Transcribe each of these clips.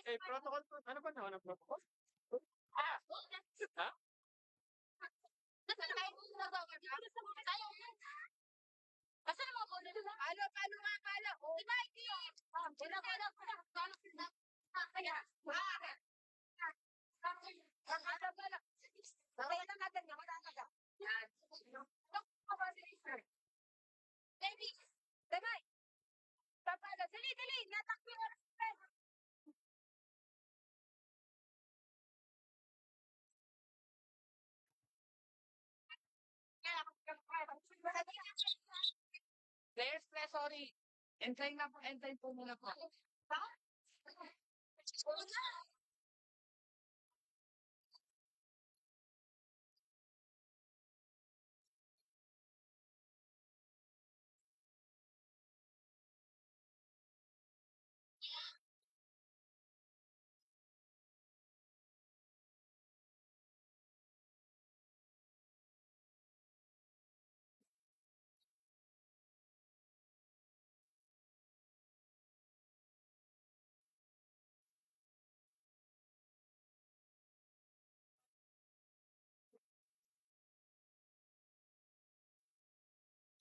Eh, protocol po, ano ba naman ang protocol? Ah, ha? Players, sorry. Entry po muna po.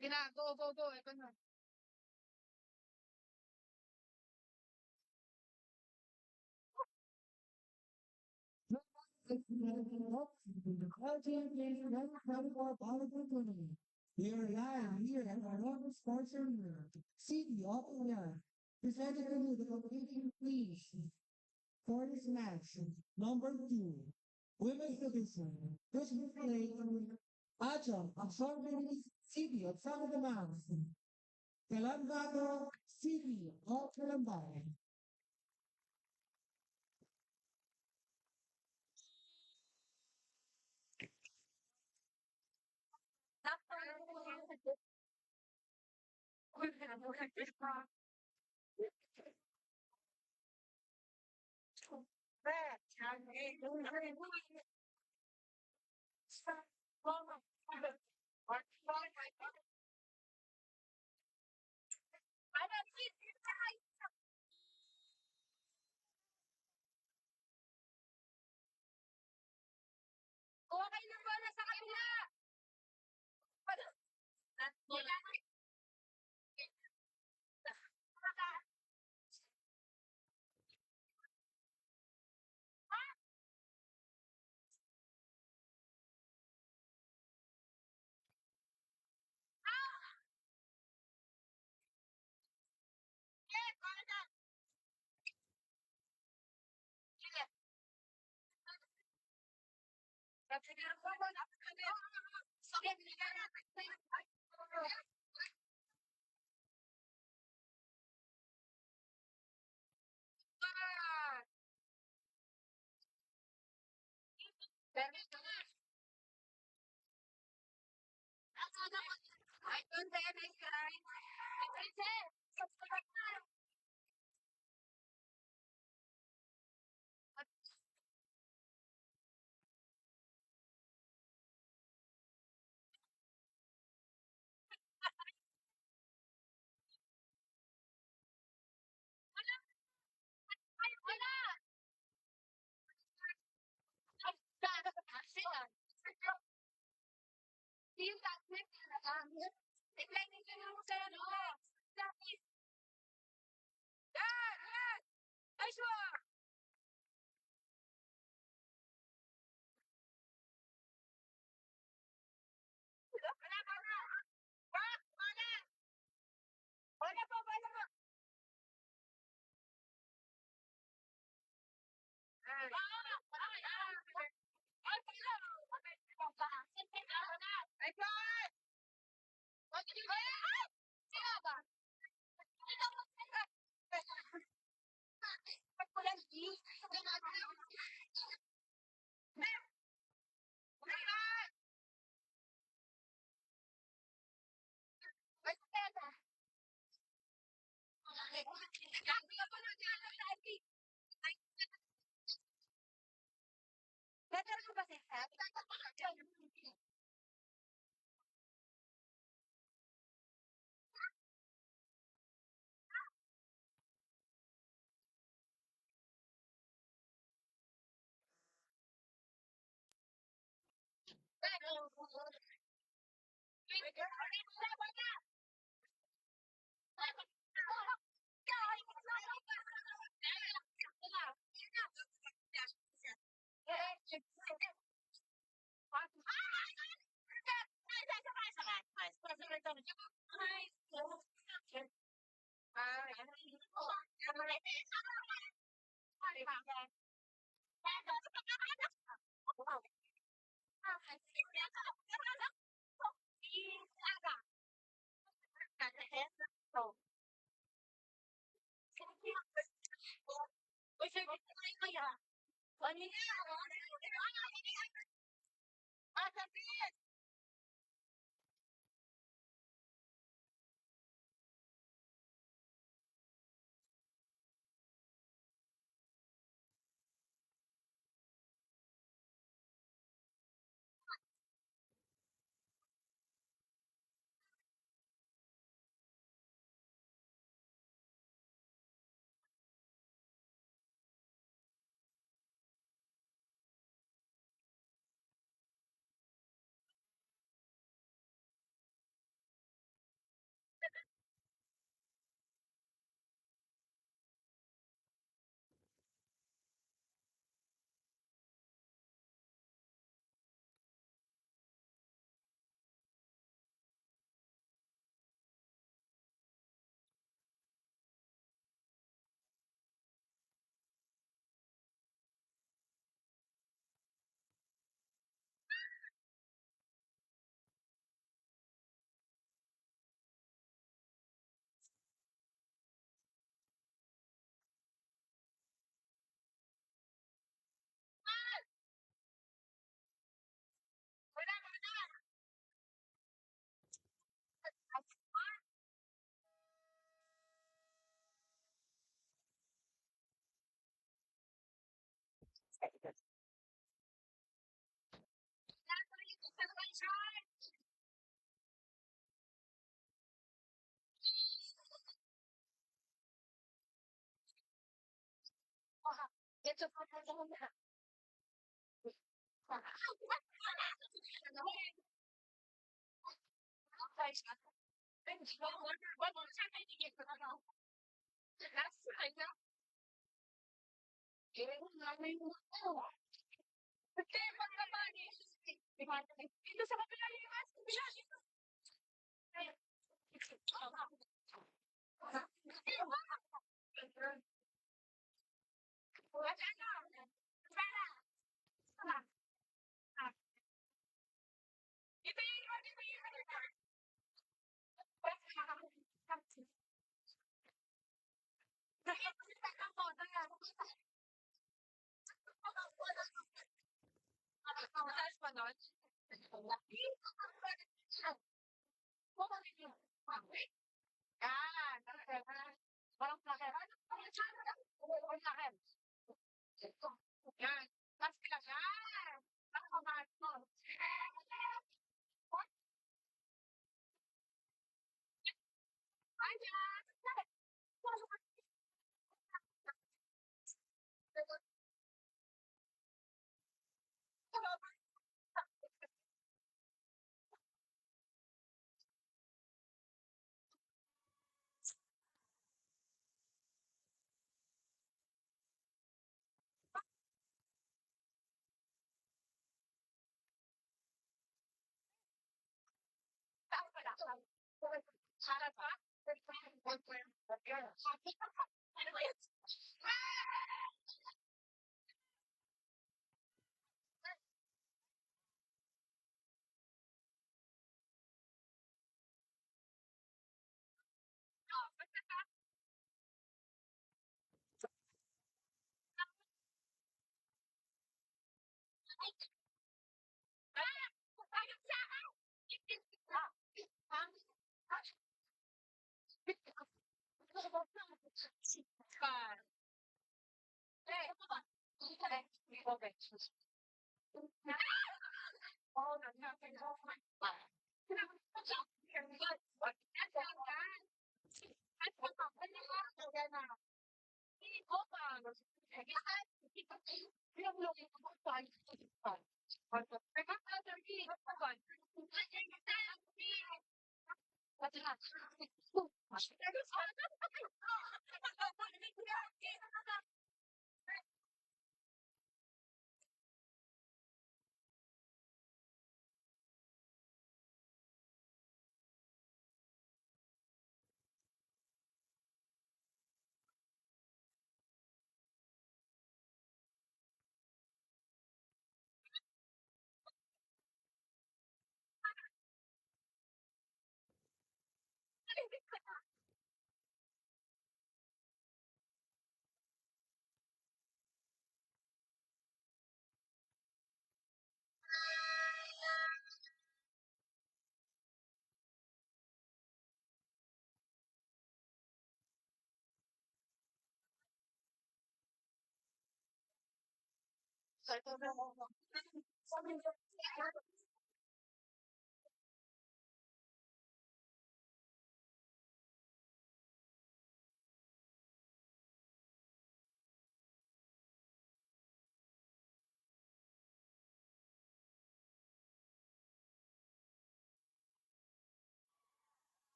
Sige na, go, go, go. Ito na. We're live here at our local sports arena, City of Ayan. Presented to you the competing please for this match. Number 2, Women's Division. This will play Ajam, Absorbing City of San Dimas. Calangado City of Calambay.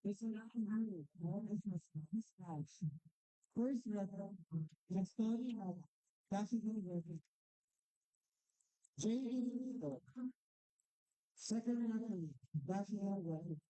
It's an hour. All is mismatch. First record, Gastoni Hall, Washington Working, J.E. Lito, second record, Washington Working.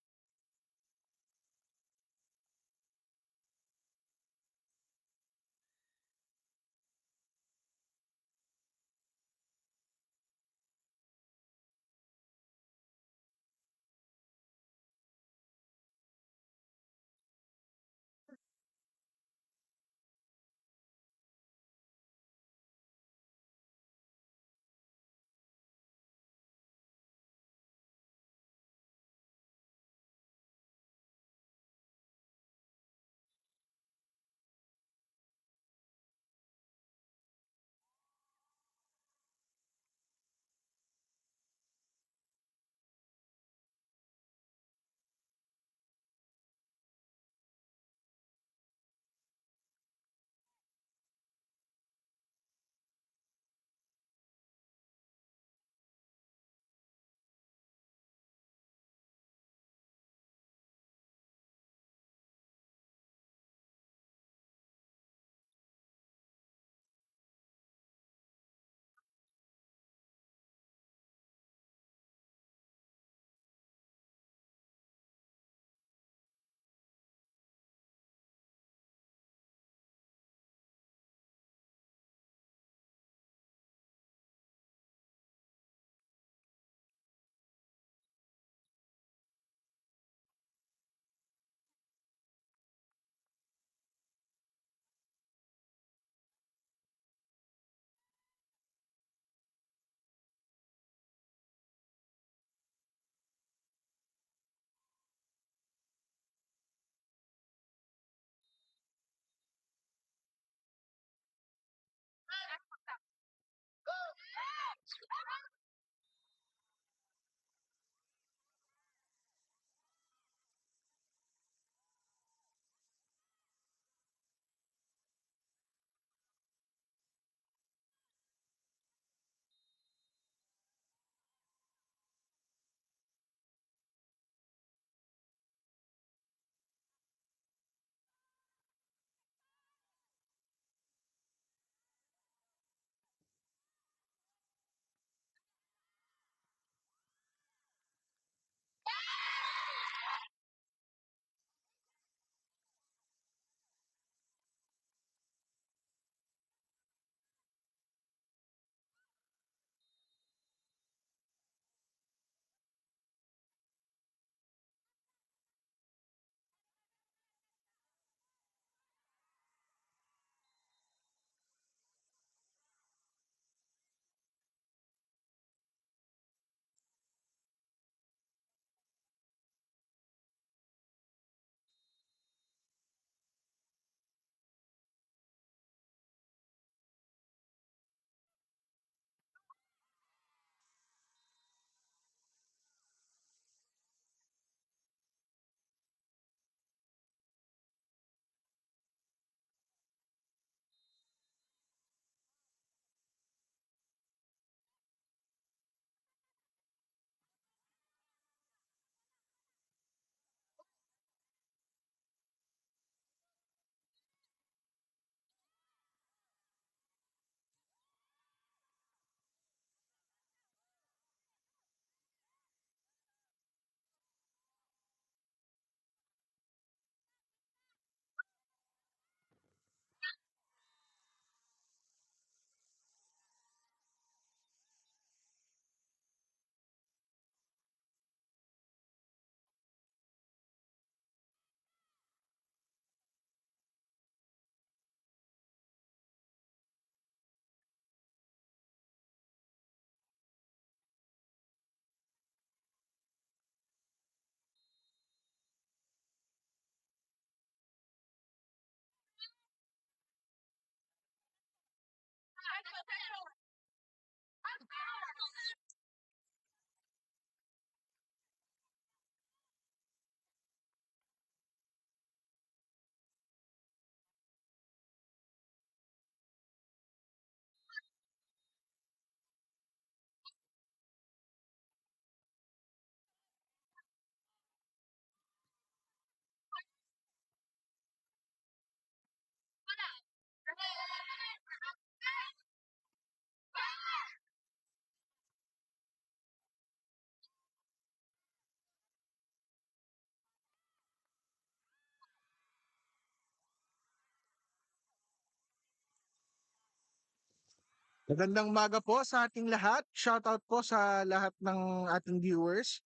Magandang umaga po sa ating lahat. Shoutout po sa lahat ng ating viewers.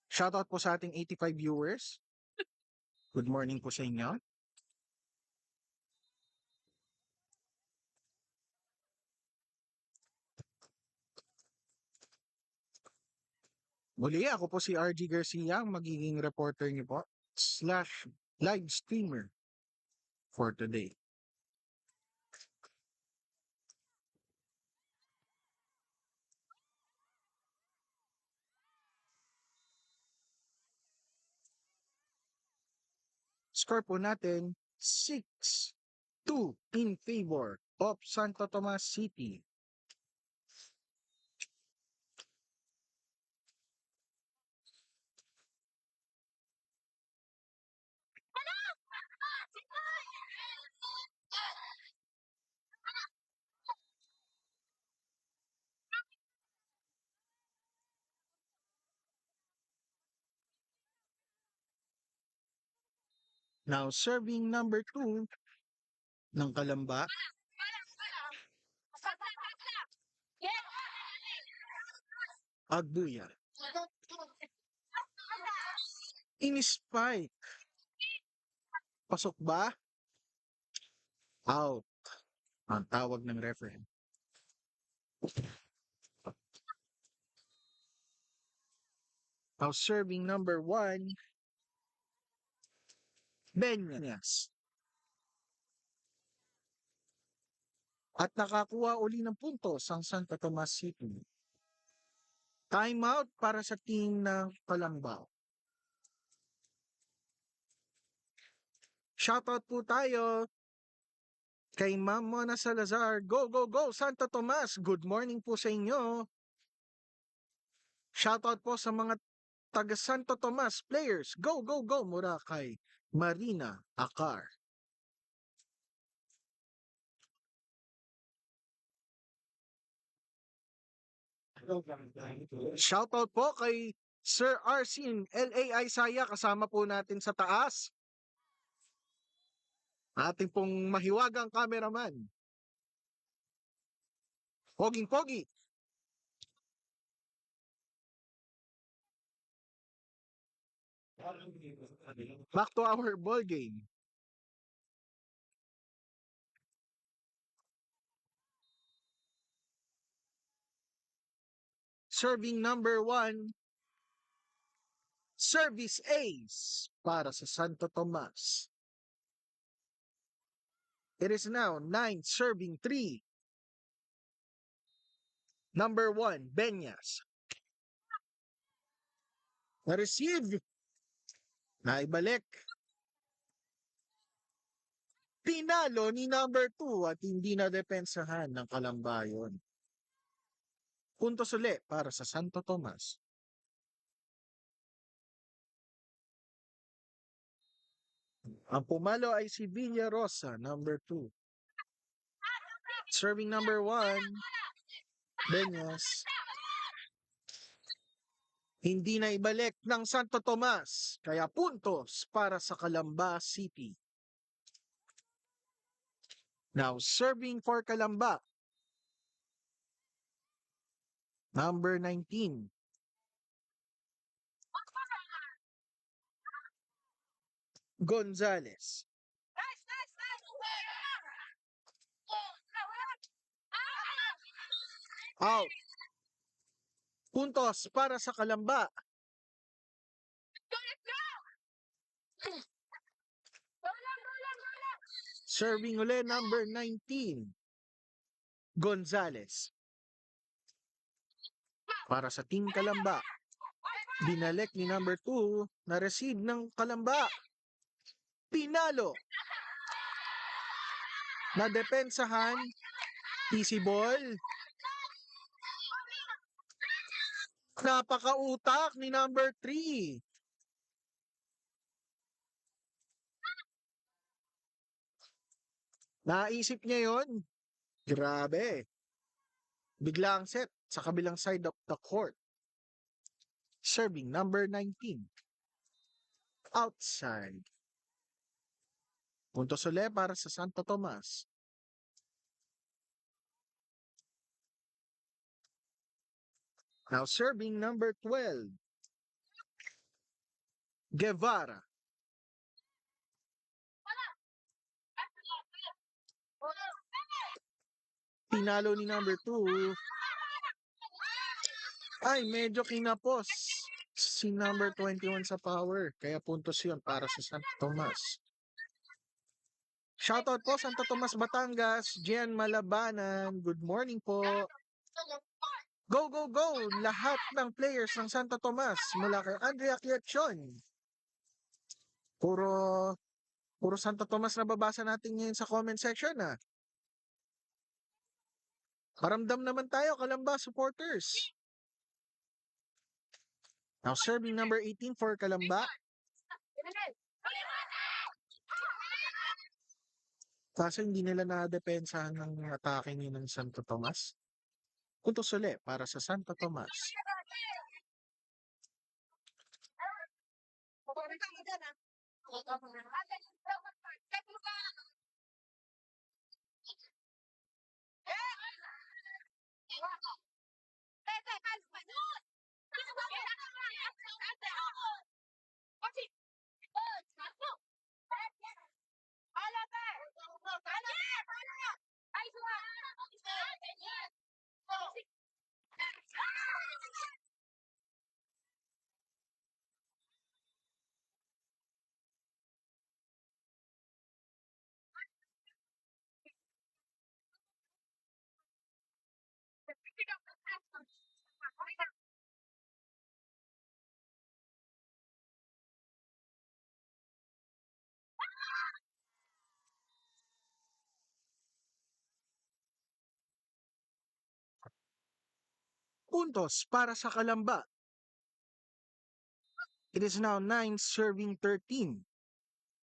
Shoutout po sa ating 85 viewers. Good morning po sa inyo. Muli, ako po si RG Garcia, ang magiging reporter niyo po / live streamer for today. Score po natin 6-2 in favor of Santo Tomas City. Now, serving number 2 ng Kalamba. Agbuya. In-spike. Pasok ba? Out. Ang tawag ng referee. Now, serving number 1, Benyas. At nakakuha uli ng puntos ang Santo Tomas City. Timeout para sa team ng Kalamba. Shoutout po tayo kay Ma'am Mona Salazar. Go, go, go, Santo Tomas. Good morning po sa inyo. Shoutout po sa mga taga Santo Tomas players. Go, go, go mula kay Marina Akar. Shoutout po kay Sir Arsin L.A. Isaya, kasama po natin sa taas. Ating pong mahiwagang cameraman. Poging-pogi. Back to our ball game. Serving number 1, service ace para sa Santo Tomas. It is now 9 serving 3. Number 1, Benyas. Na-receive. Naibalik. Pinalo ni number 2 at hindi na depensahan ng Kalamba yun. Puntos uli para sa Santo Tomas. Ang pumalo ay si Villarosa, number 2. Serving number 1, Benyas. Hindi na ibalik ng Santo Tomas, kaya puntos para sa Kalamba City. Now, serving for Kalamba. Number 19. Gonzales. Out. Puntos para sa Kalamba. Serving uli number 19. Gonzales. Para sa Team Kalamba. Binalik ni number 2 na receive ng Kalamba. Pinalo. Na depensahan. Easy ball. Napakautak ni number 3. Naisip niya yon. Grabe. Biglang set sa kabilang side of the court. Serving number 19. Outside. Puntos uli para sa Santo Tomas. Now serving number 12. Guevara. Pinalo ni number 2. Ay, medyo kinapos si number 21 sa power. Kaya puntos yun para sa Santo Tomas. Shoutout po Santo Tomas, Batangas. Gian Malabanan. Good morning po. Go, go, go! Lahat ng players ng Santo Tomas mula kay Andrea Quiachon. Puro Santo Tomas na babasa natin ngayon sa comment section na. Paramdam naman tayo, Kalamba supporters. Now serving number 18 for Kalamba. Kaso hindi nila na-depensahan ng atake ni ng Santo Tomas. Puntos uli para sa Santo Tomas. Puntos para sa Kalamba. It is now 9 serving 13.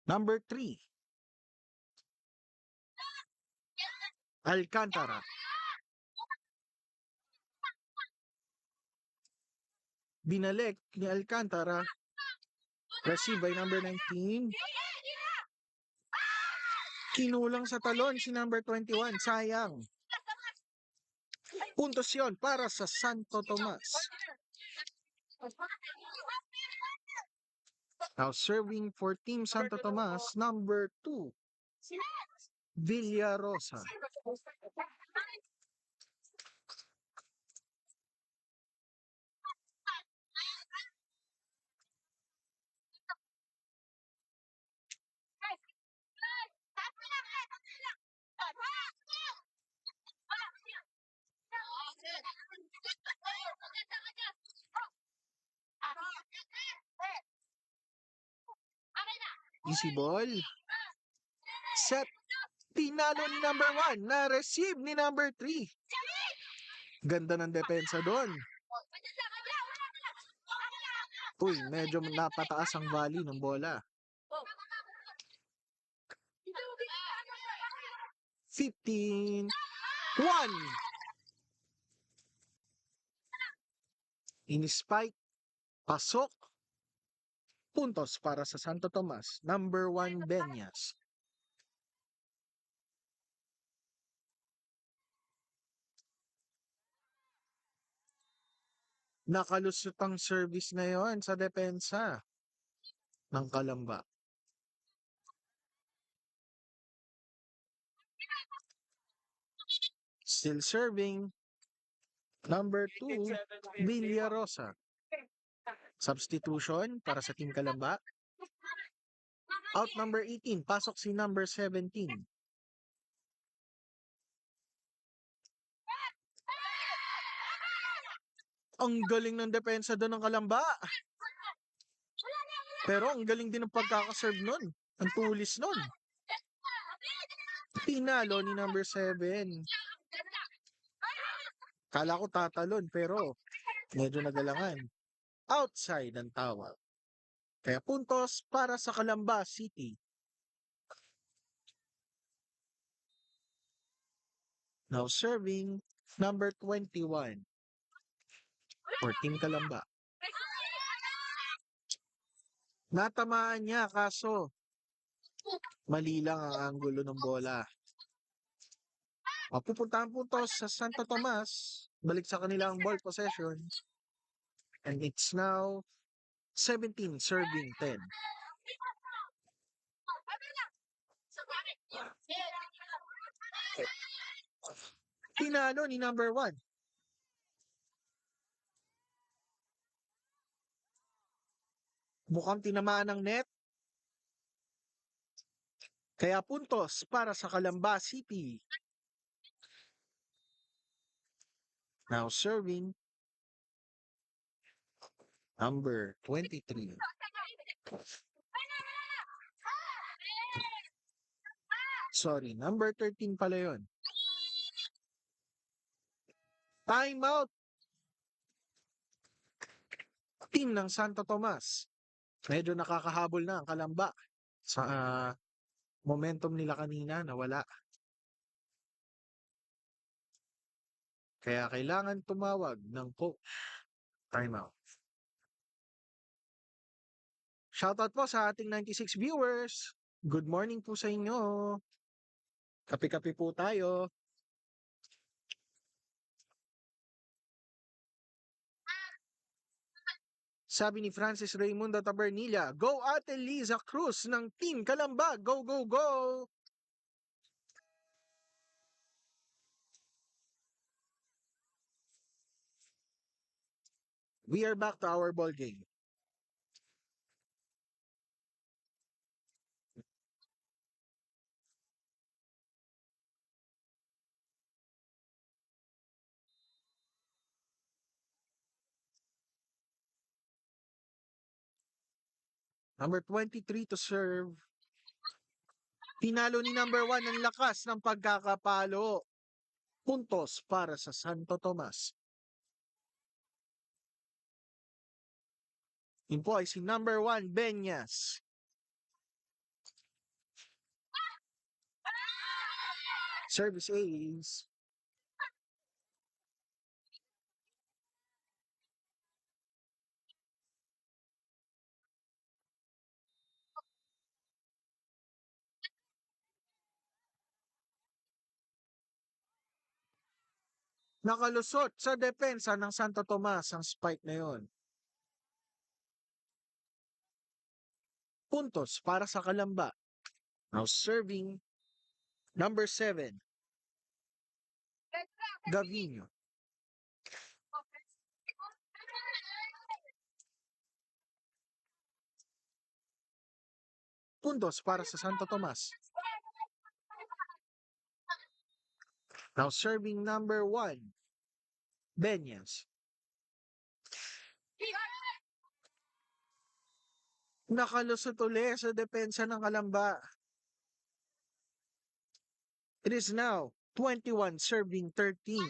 Number 3. Alcantara. Binalik ni Alcantara. Receive by number 19. Kinulang sa talon si number 21. Sayang. Puntos yon para sa Santo Tomas. Now serving for Team Santo Tomas, number 2. Villarosa. Easy ball. Set. Pinalo ni number 1. Na-receive ni number 3. Ganda ng depensa doon. Uy, medyo napataas ang volley ng bola. 15-1. In-spike. Pasok. Puntos para sa Santo Tomas. Number 1, Benyas. Nakalusot ang service ngayon sa depensa ng Kalamba. Still serving. Number 2, Villarosa. Substitution para sa Team Kalamba. Out number 18. Pasok si number 17. Ang galing ng depensa doon ng Kalamba. Pero ang galing din ng pagkakaserve nun. Ang tulis nun. Tinalo ni number 7. Kala ko tatalon pero medyo nagalangan. Outside ang tawag. Kaya puntos para sa Kalamba City. Now serving number 21 for Team Kalamba. Natamaan niya kaso mali lang ang anggulo ng bola. Mapupuntahan puntos sa Santo Tomas. Balik sa kanilang ball possession. And it's now 17 serving 10. Tinalo ni number 1. Mukhang tinamaan ng net. Kaya puntos para sa Kalamba City. Now serving number 23. Sorry, number 13 pala yun. Time out. Team ng Santo Tomas. Medyo nakakahabol na ang Kalamba sa momentum nila kanina nawala. Kaya kailangan tumawag ng coach. Time out. Shoutout po sa ating 96 viewers. Good morning po sa inyo. Kape-kape po tayo. Sabi ni Francis Raimundo Tabernilla, go Ate Liza Cruz ng Team Kalamba. Go, go, go! We are back to our ball game. Number 23 to serve. Pinalo ni number 1 ang lakas ng pagkakapalo. Puntos para sa Santo Tomas. Yun po ay si number 1, Benyas. Service ace. Nakalusot sa depensa ng Santo Tomas ang spike na yon. Puntos para sa Kalamba. Now serving number 7, Gavino. Puntos para sa Santo Tomas. Now serving number 1, Benyas. Nakalusot ulit sa depensa ng Kalamba. It is now 21 serving 13.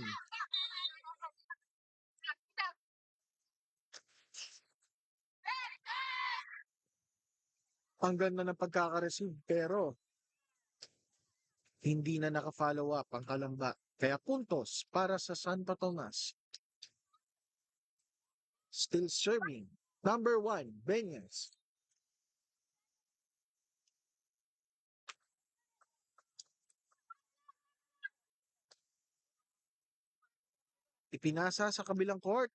Ang ganda ng pagkaka-receive pero hindi na naka-follow up ang Kalamba. Kaya puntos para sa Santo Tomas. Still serving. Number 1, Benyas. Ipinasa sa kabilang court.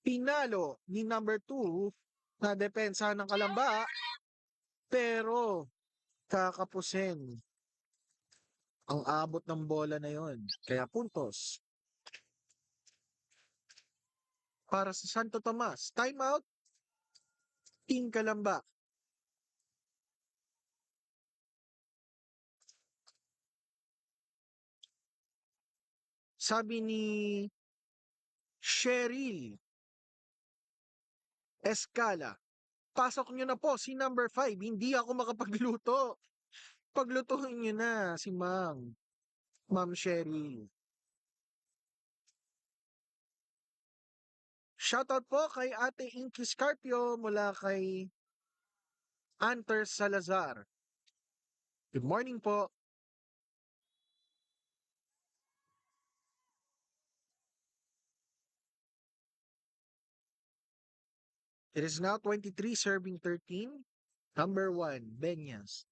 Pinalo ni number 2 na depensa ng Kalamba. Pero kakapusin ang abot ng bola na yon. Kaya puntos para sa Santo Tomas. Time out. Team Kalamba. Sabi ni Cheryl Escala. Pasok nyo na po si number 5. Hindi ako makapagluto. Paglutuin nyo na si Ma'am. Ma'am Cheryl. Shoutout po kay Ate Inky Scarpio mula kay Anter Salazar. Good morning po. It is now 23 serving 13. Number 1, Benyas.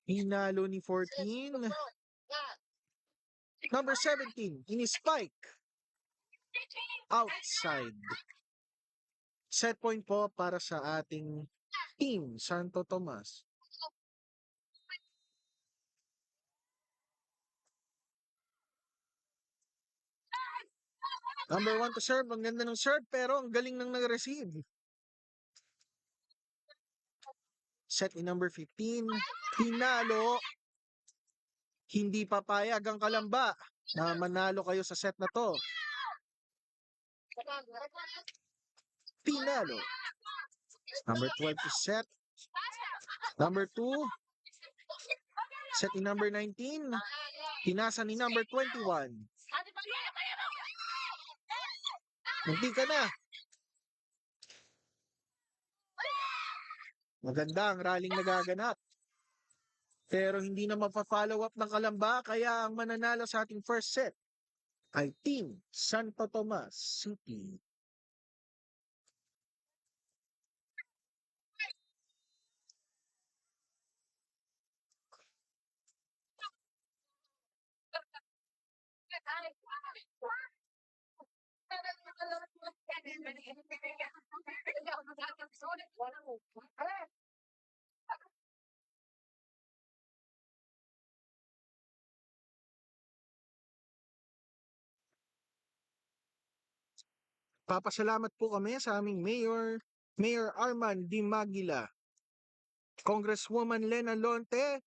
Hinalo ni 14. Number 17, ini-spike. Outside. Set point po para sa ating team, Santo Tomas. Number 1 to serve. Ang ganda ng serve pero ang galing nang nag-receive. Set ni number 15. Hinalo. Hindi papayag ang Kalamba na manalo kayo sa set na to. Pinalo. Number 12 is set. Number 2. Set ni number 19. Pinasa ni number 21. Munti ka na. Maganda ang rallying nagaganap. Pero hindi na mapa-follow up ng Kalamba kaya ang mananalo sa ating first set ay Team Santo Tomas City. Papasalamat po kami sa aming Mayor, Mayor Arman D. Magila, Congresswoman Lena Lonte,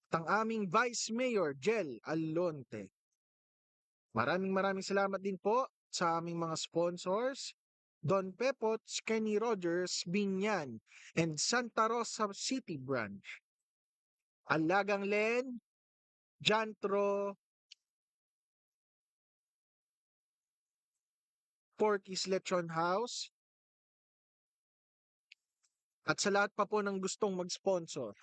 at ang aming Vice Mayor Jel Alonte. Maraming salamat din po sa aming mga sponsors, Don Pepots, Kenny Rogers, Binyan, and Santa Rosa City Branch. Alagang Len, Jantro, Porky's Lechon House, at sa lahat pa po ng gustong mag-sponsor.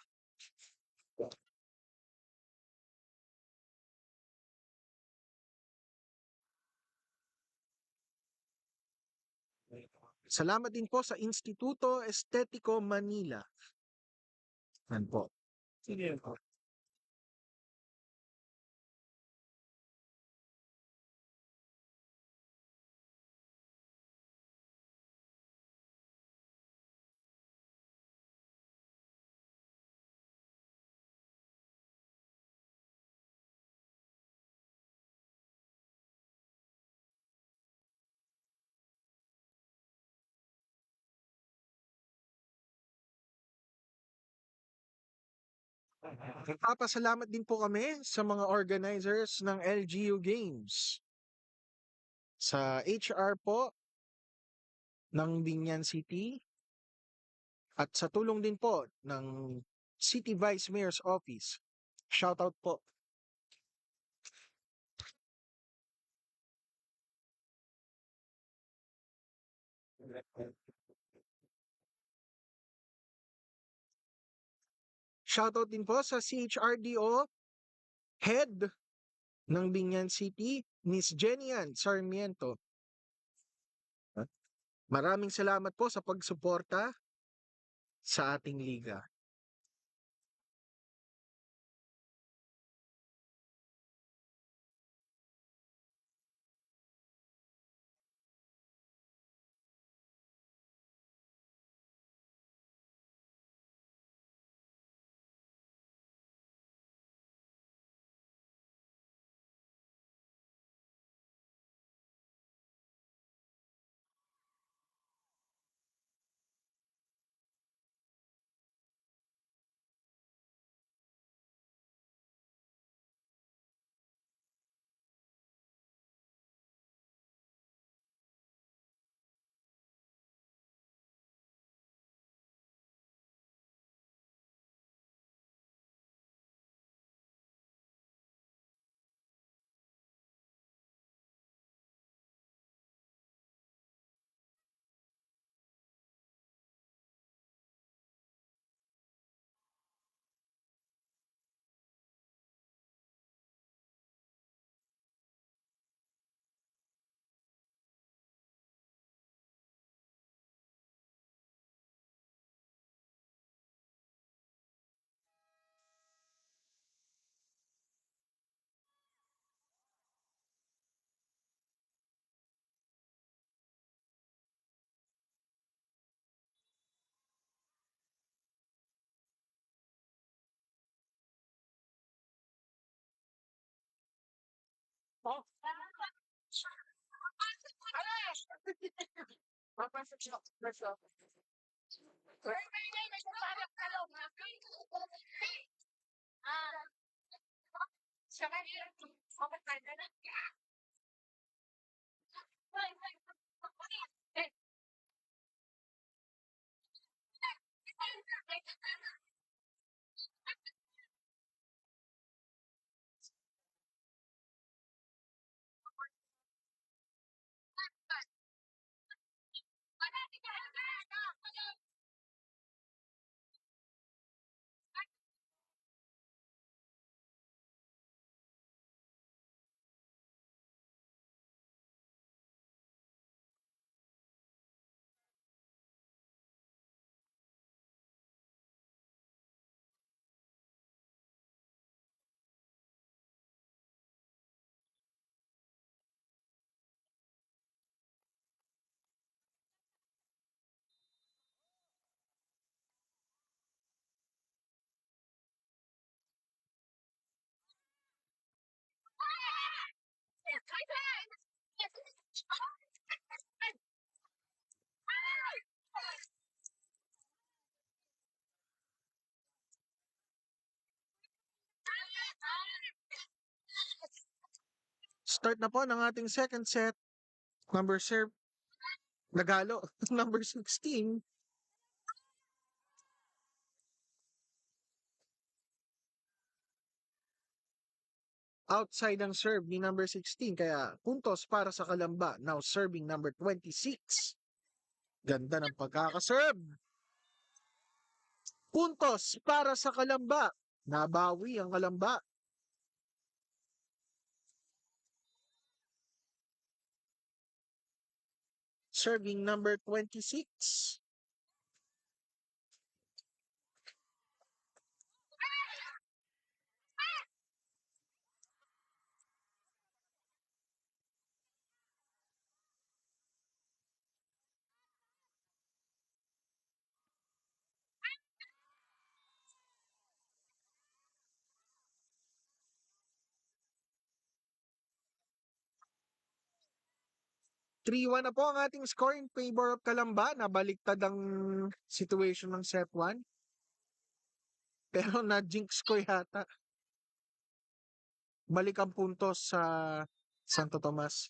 Salamat din po sa Instituto Estetico Manila. Yan po. Sige po. Nagpapasalamat din po kami sa mga organizers ng LGU Games. Sa HR po ng Binyan City at sa tulong din po ng City Vice Mayor's Office. Shoutout po. Shoutout din po sa CHRDO Head ng Binyan City, Miss Jenny Sarmiento. Maraming salamat po sa pagsuporta sa ating liga. Oh. Alas! Papasok siya. Pasok. Siya kanina. Okay, tayo na. Start na po ng ating second set. Number serve, Nagalo. Number 16. Outside ang serve ni number 16. Kaya puntos para sa Kalamba. Now serving number 26. Ganda ng pagkakaserve. Puntos para sa Kalamba. Nabawi ang Kalamba. Serving number 26. Three-one na po ang ating score in favor of Kalamba. Nabaliktad ang situation ng set 1. Pero na-jinx ko yata. Balik ang puntos sa Santo Tomas.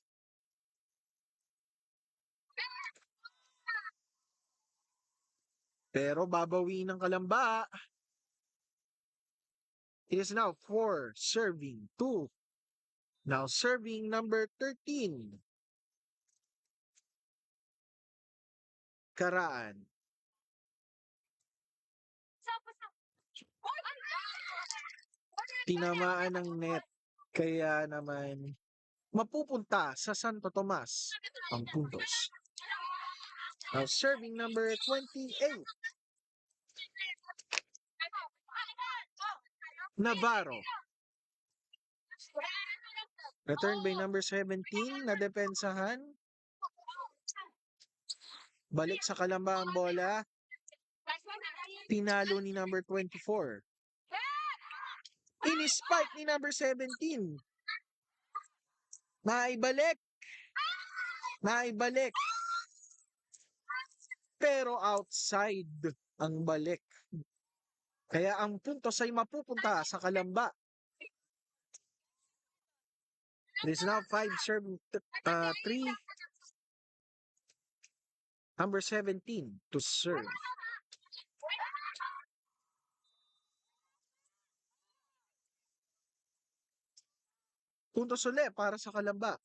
Pero babawi ng Kalamba. It is now 4 serving 2. Now serving number 13. Karaan. Tinamaan ng net. Kaya naman mapupunta sa Santo Tomas ang puntos. Now serving number 28. Navarro. Return by number 17 na depensahan. Balik sa Kalamba ang bola. Tinalo ni number 24. Ini-spike ni number 17. Naibalik. Naibalik. Pero outside ang balik. Kaya ang puntos ay mapupunta sa Kalamba. It is now 5 serve 3. Number 17 to serve. Puntos ulit para sa Kalamba.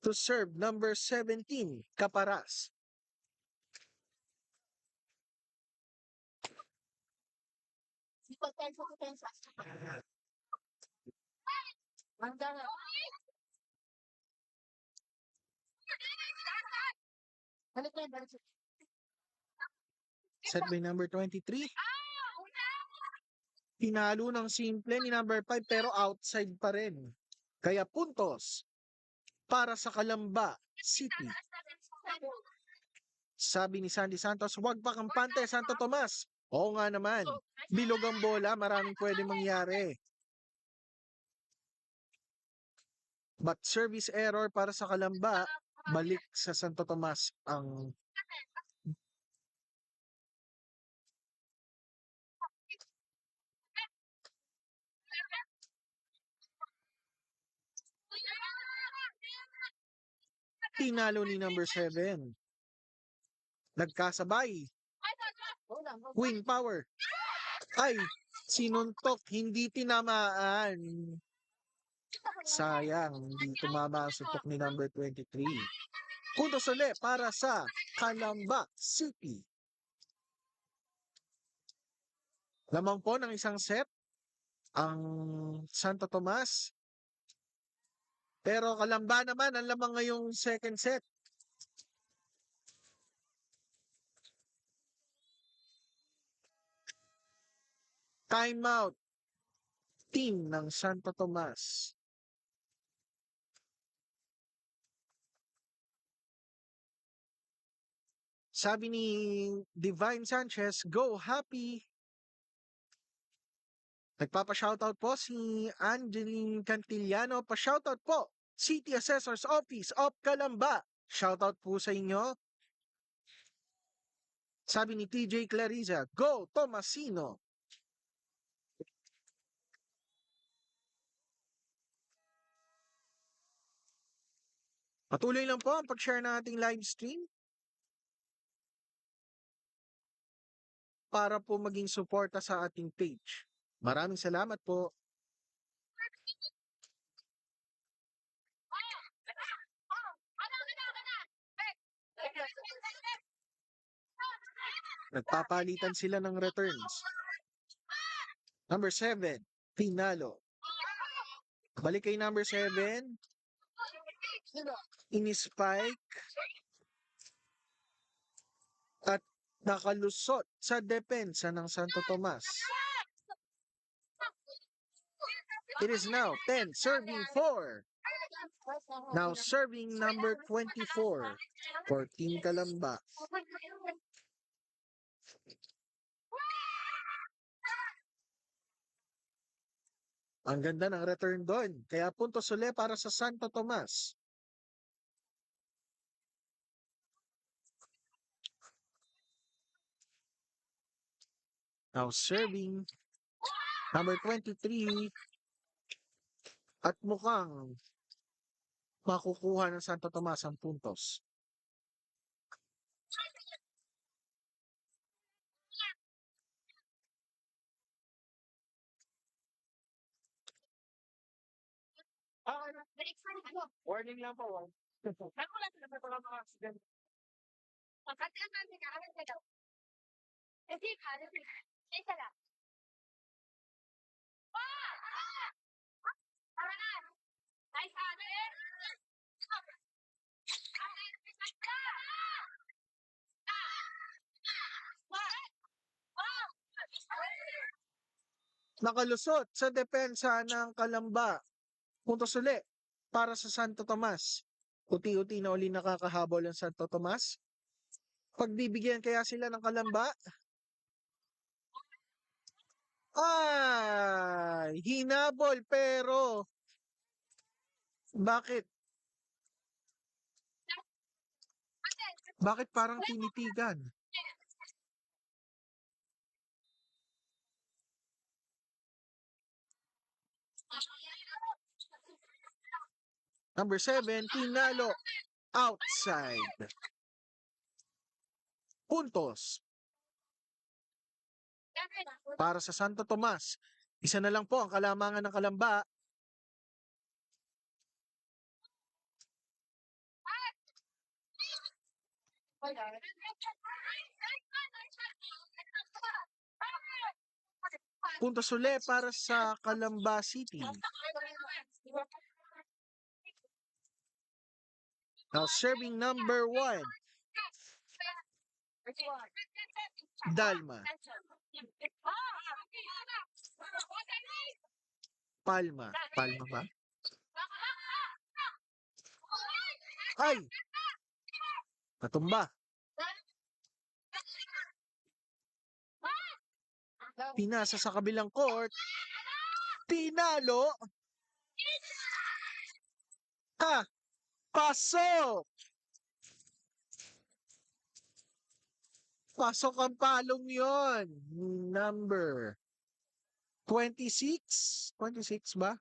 To serve number 17, Caparas. Set by number 23. Tinalo ng simple ni number 5 pero outside pa rin. Kaya puntos para sa Kalamba City. Sabi ni Sandy Santos, huwag pa kampante Santo Tomas. Oo nga naman. Bilog ang bola, maraming pwede mangyari. But service error para sa Kalamba, balik sa Santo Tomas ang tinalo ni number 7. Nagkasabay. Win power. Ay, sinuntok, hindi tinamaan. Sayang, hindi tumama ang suntok ni number 23. Puntos ulit para sa Calamba City. Lamang po ng isang set ang Santo Tomas. Pero Calamba naman ang lamang ngayong second set. Timeout. Team ng Santo Tomas. Sabi ni Divine Sanchez, go happy. Nagpapa-shoutout po si Angeline Cantillano. Pa-shoutout po, City Assessor's Office of Calamba. Shoutout po sa inyo. Sabi ni TJ Clariza, go Tomasino. Patuloy lang po ang pag-share ng ating live stream para po maging suporta sa ating page. Maraming salamat po. Nagpapalitan sila ng returns. Number 7, Pinalo. Balik kay number 7. Ini-spike at nakalusot sa depensa ng Santo Tomas. It is now 10 serving 4. Now serving number 24 for Team Calamba. Ang ganda ng return doon. Kaya puntos ulit para sa Santo Tomas. Now serving number 23 at mukhang makukuha ng Santo Tomas ang puntos. Warning lang po. Nagulat na po mga accident. Nakalusot sa depensa ng Calamba. Puntos uli para sa Santo Tomas. Uti-uti na uli nakakahabol ang Santo Tomas. Pagbibigyan kaya sila ng Calamba? Ay, hinabol pero bakit? Bakit parang tinitigan? Number 7, Pinalo. Outside. Puntos para sa Santo Tomas. Isa na lang po ang kalamangan ng Calamba. Puntos uli para sa Calamba City. Now serving number 1, Dalma. Palma. Palma ba? Ay! Natumba. Pinasa sa kabilang court. Pinalo. Ha! Pasok! Pasok ang palong yon. Number 26? 26 ba?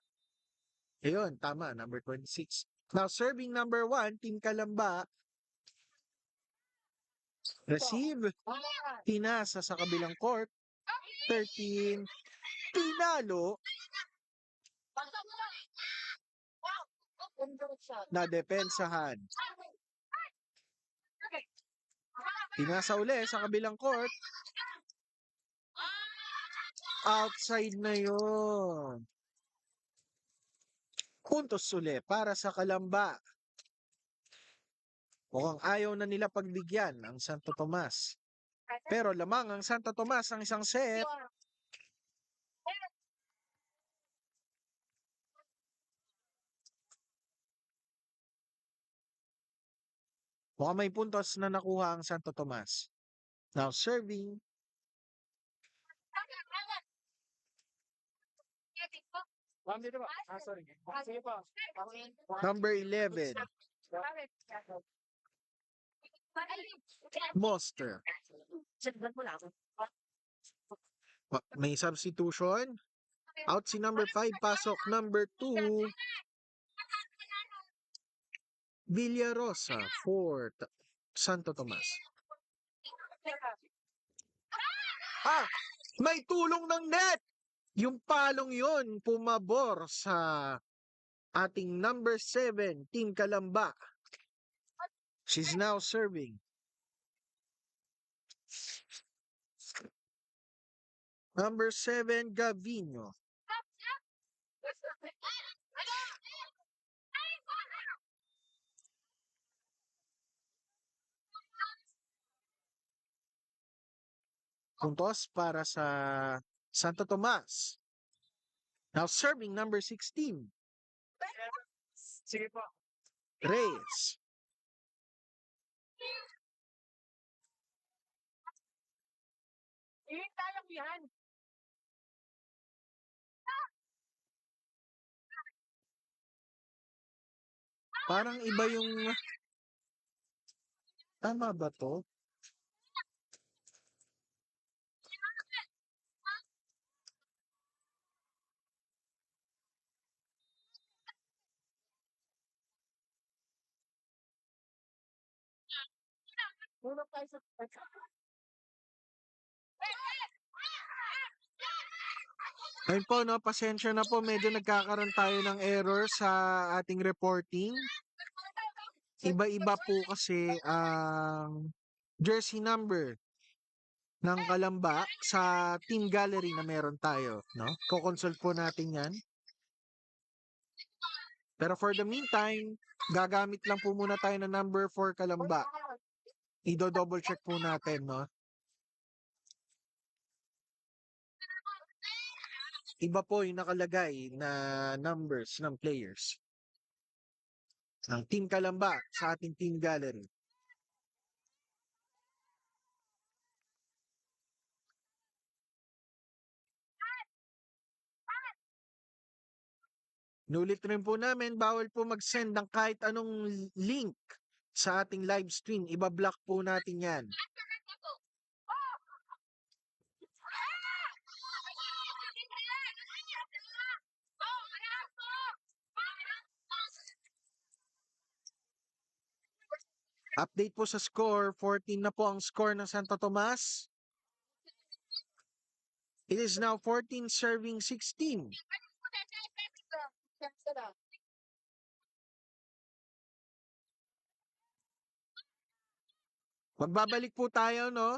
Ayun, tama. Number 26. Now, serving number 1, Team Kalamba. Receive. Pinasa sa kabilang court. 13. Pinalo. Na depensahan. Pinasa uli sa kabilang court. Outside na yun. Puntos uli para sa Kalamba. Mukhang ayaw na nila pagbigyan ang Santo Tomas. Pero lamang ang Santo Tomas ang isang set. Mukhang may puntos na nakuha ang Santo Tomas. Now serving. Dito ba? Sorry. Sige po. Number 11. Monster. May substitution. Out si number 5. Pasok number 2. Villarosa for Santo Tomas. Ah! May tulong ng net! Yung palong yun, pumabor sa ating number 7, Team Kalamba. She's now serving. Number 7, Gavino. Puntos para sa Santo Tomas. Now serving number 16. Sige po. Reyes. Kaya mo yan. Parang iba yung... Tama ba to? Muna tayo sa... Ayun po, no, pasensya na po. Medyo nagkakaroon tayo ng error sa ating reporting. Iba-iba po kasi ang jersey number ng Kalamba sa team gallery na meron tayo, no? Ko-consult po natin 'yan. Pero for the meantime, gagamit lang po muna tayo ng number 4 Kalamba. Ido-double check po natin, no? Iba po yung nakalagay na numbers ng players ng Team Kalamba sa ating team gallery. Nulit rin po namin, bawal po mag-send ng kahit anong link sa ating live stream. Iba-block po natin yan. Update po sa score. 14 na po ang score ng Santo Tomas. It is now 14 serving 16. Magbabalik po tayo, no?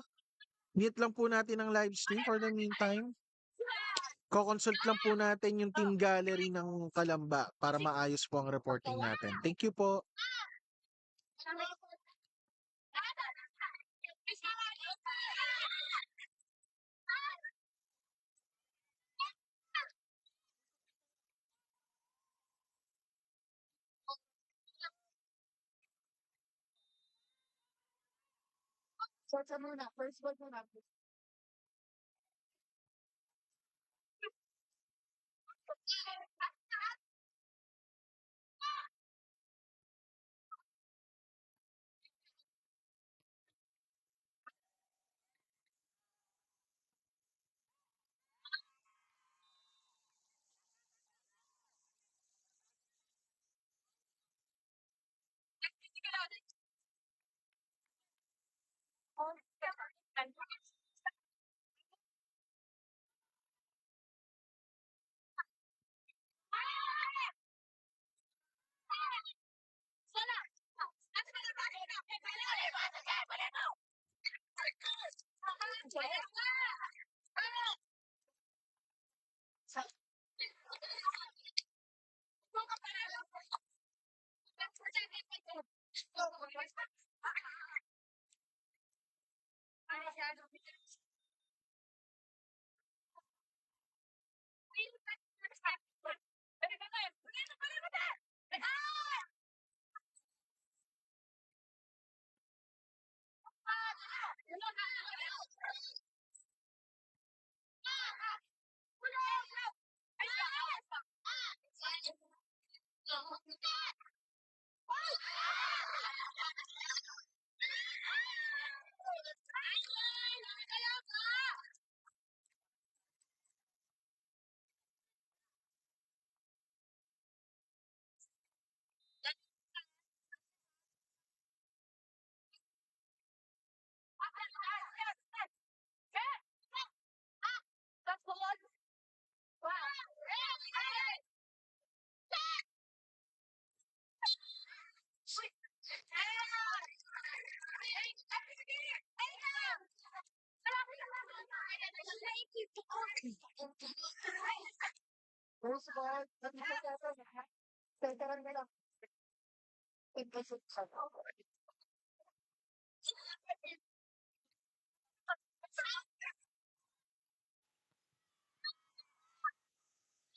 Mute lang po natin ang live stream for the meantime. Ko-consult lang po natin yung team gallery ng Kalamba para maayos po ang reporting natin. Thank you po. Short muna. First ball muna.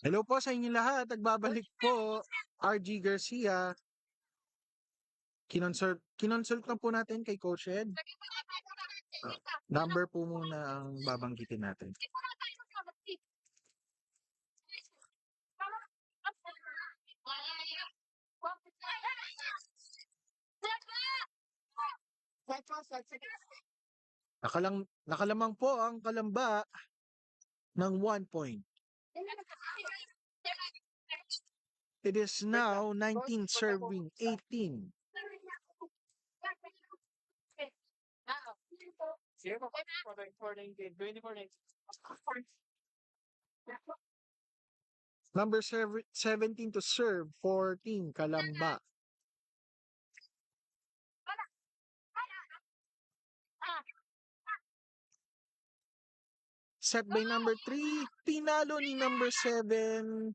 Hello po sa inyo lahat. Nagbabalik po. RG Garcia. Kinonsult na po natin kay Coach Ed. Number po muna ang babanggitin natin. Nakalamang po ang Kalamba ng 1 point. It is now 19 serving 18. Number 17 to serve 14 Kalamba. Set by number 3, pinalo ni number 7.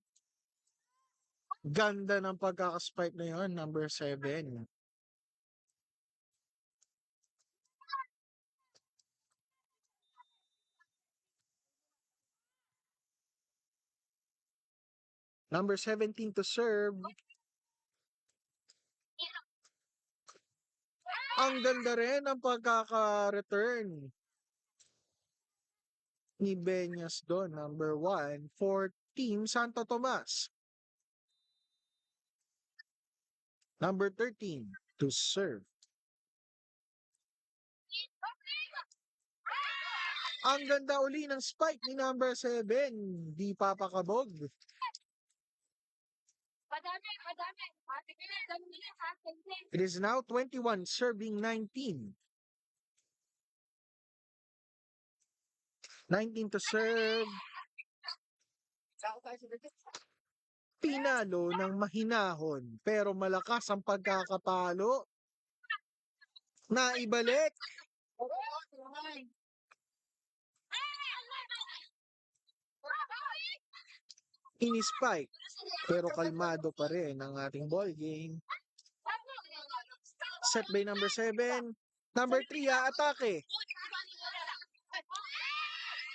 Ganda ng pagkakaspike na yun, number 7. Number 17 to serve. Ang ganda rin ang pagkaka-return ni Beñas doon, number 1, for Team Santo Tomas. Number 13 to serve. Ang ganda uli ng spike ni number 7, di papakabog. It is now 21 serving 19. 19 to serve. Pinalo ng mahinahon pero malakas ang pagkakapalo. Naibalik. Ini-spike pero kalmado pa rin ang ating ball game. Set by number 7. Number 3 atake.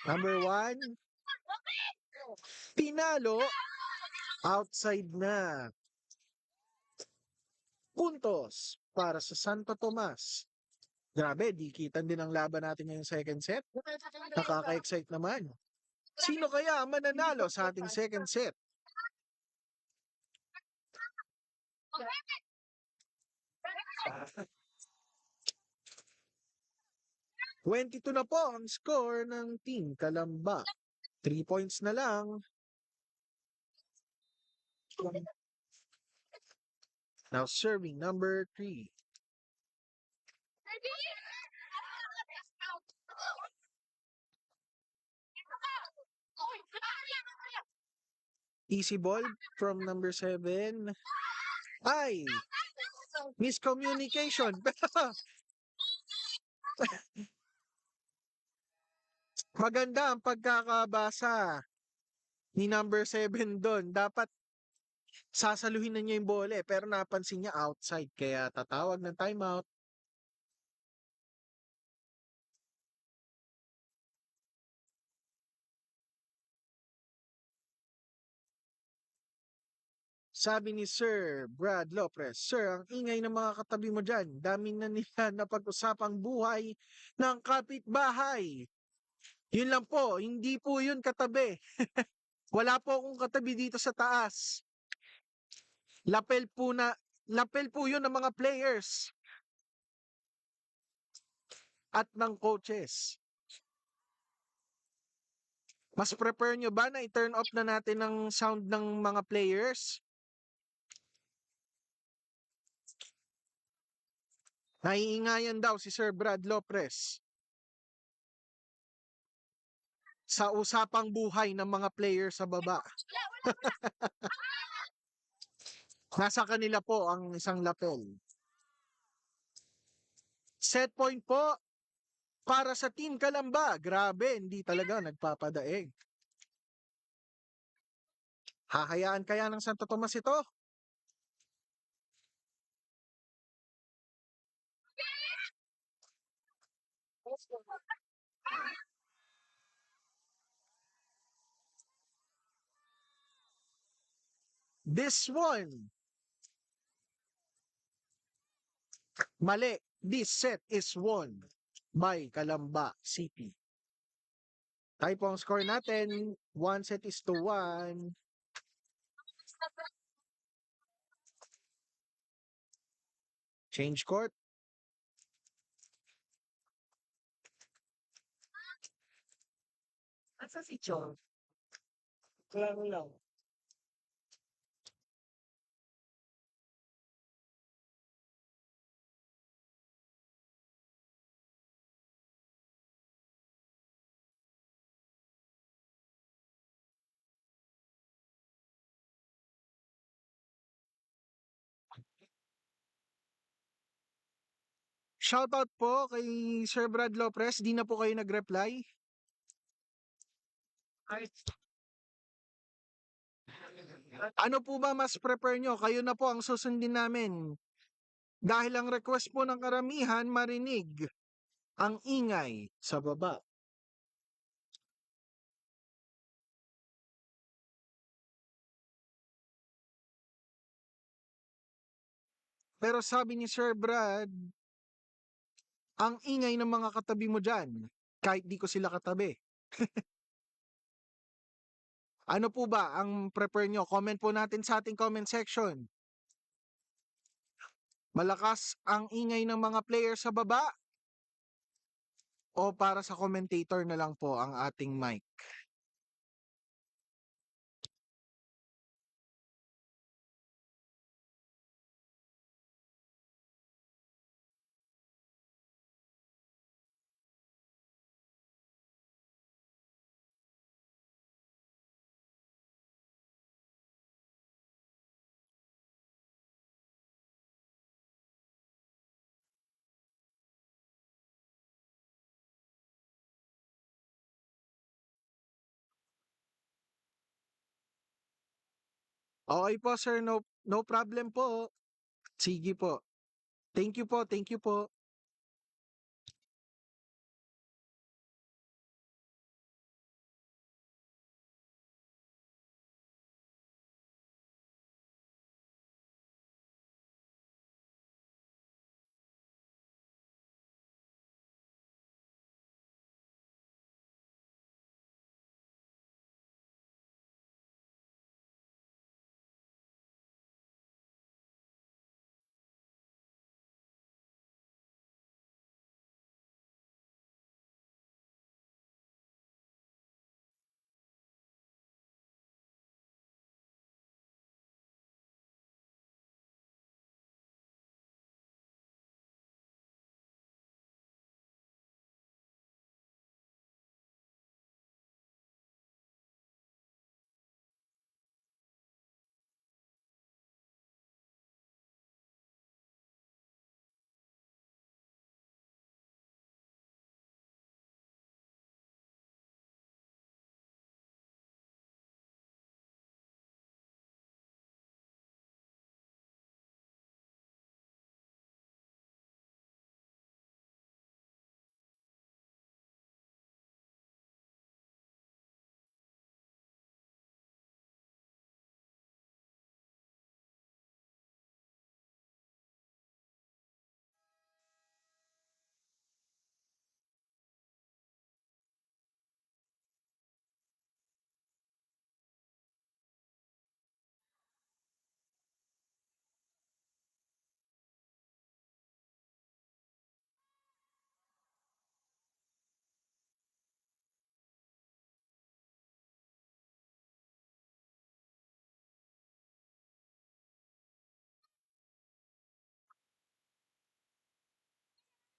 Number 1. Pinalo. Outside na. Puntos para sa Santo Tomas. Grabe, dikitan din ang laban natin ngayong second set. Nakaka-excite naman. Sino kaya ang mananalo sa ating second set? $22 na po ang score ng Team Kalamba. 3 points na lang. Now serving number 3. Easy ball from number 7. Ay, miscommunication. Maganda ang pagkakabasa ni number 7 doon. Dapat sasaluhin na niya yung bola pero napansin niya outside kaya tatawag ng timeout. Sabi ni Sir Brad Lopez, Sir, ang ingay ng mga katabi mo dyan. Dami na nila napag-usapang buhay ng kapitbahay. Yun lang po, hindi po yun katabi. Wala po akong katabi dito sa taas. Lapel po lapel po yun ng mga players at ng coaches. Mas prepare nyo ba na i-turn off na natin ang sound ng mga players? Naiingayan daw si Sir Brad Lopez sa usapang buhay ng mga players sa baba. Nasa kanila po ang isang lapel. Set point po para sa Team Kalamba. Grabe, hindi talaga nagpapadaig. Hahayaan kaya ng Santo Tomas ito? This one. Mali. This set is won by Kalamba City. Tayo po ang score natin. 1-1. Change court. Asa si John? Klaro lang. Shoutout po kay Sir Brad Lopez. Di na po kayo nag-reply. Ano po ba mas prepare nyo? Kayo na po ang susundin namin. Dahil ang request po ng karamihan marinig ang ingay sa baba. Pero sabi ni Sir Brad, ang ingay ng mga katabi mo dyan, kahit di ko sila katabi. Ano po ba ang prepare nyo? Comment po natin sa ating comment section. Malakas ang ingay ng mga players sa baba? O para sa commentator na lang po ang ating mic? Okay po sir, no problem po. Sige po. Thank you po, thank you po.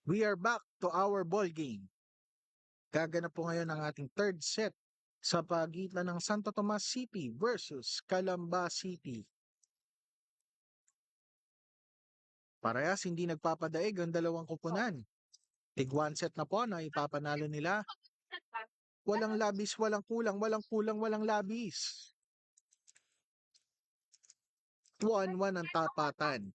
We are back to our ball game. Gaganap po ngayon ang ating third set sa pagitan ng Santo Tomas City versus Calamba City. Parehas hindi nagpapadaig ang dalawang koponan. Tig one set na po na ipapanalo nila. Walang labis, walang kulang, walang labis. 1-1 ang tapatan.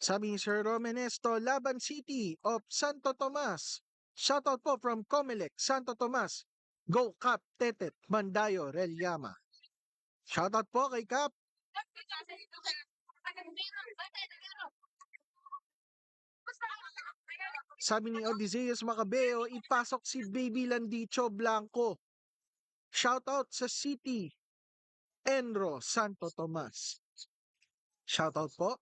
Sabi ni Sir Romenesto, Laban City of Santo Tomas. Shoutout po from Comelec, Santo Tomas. Go Cap, Tetet, Mandayo, Reliama. Shoutout po kay Cap. Sabi ni Odiseus Macabeo, ipasok si Baby Landicho Blanco. Shoutout sa City. Enro Santo Tomas. Shoutout po.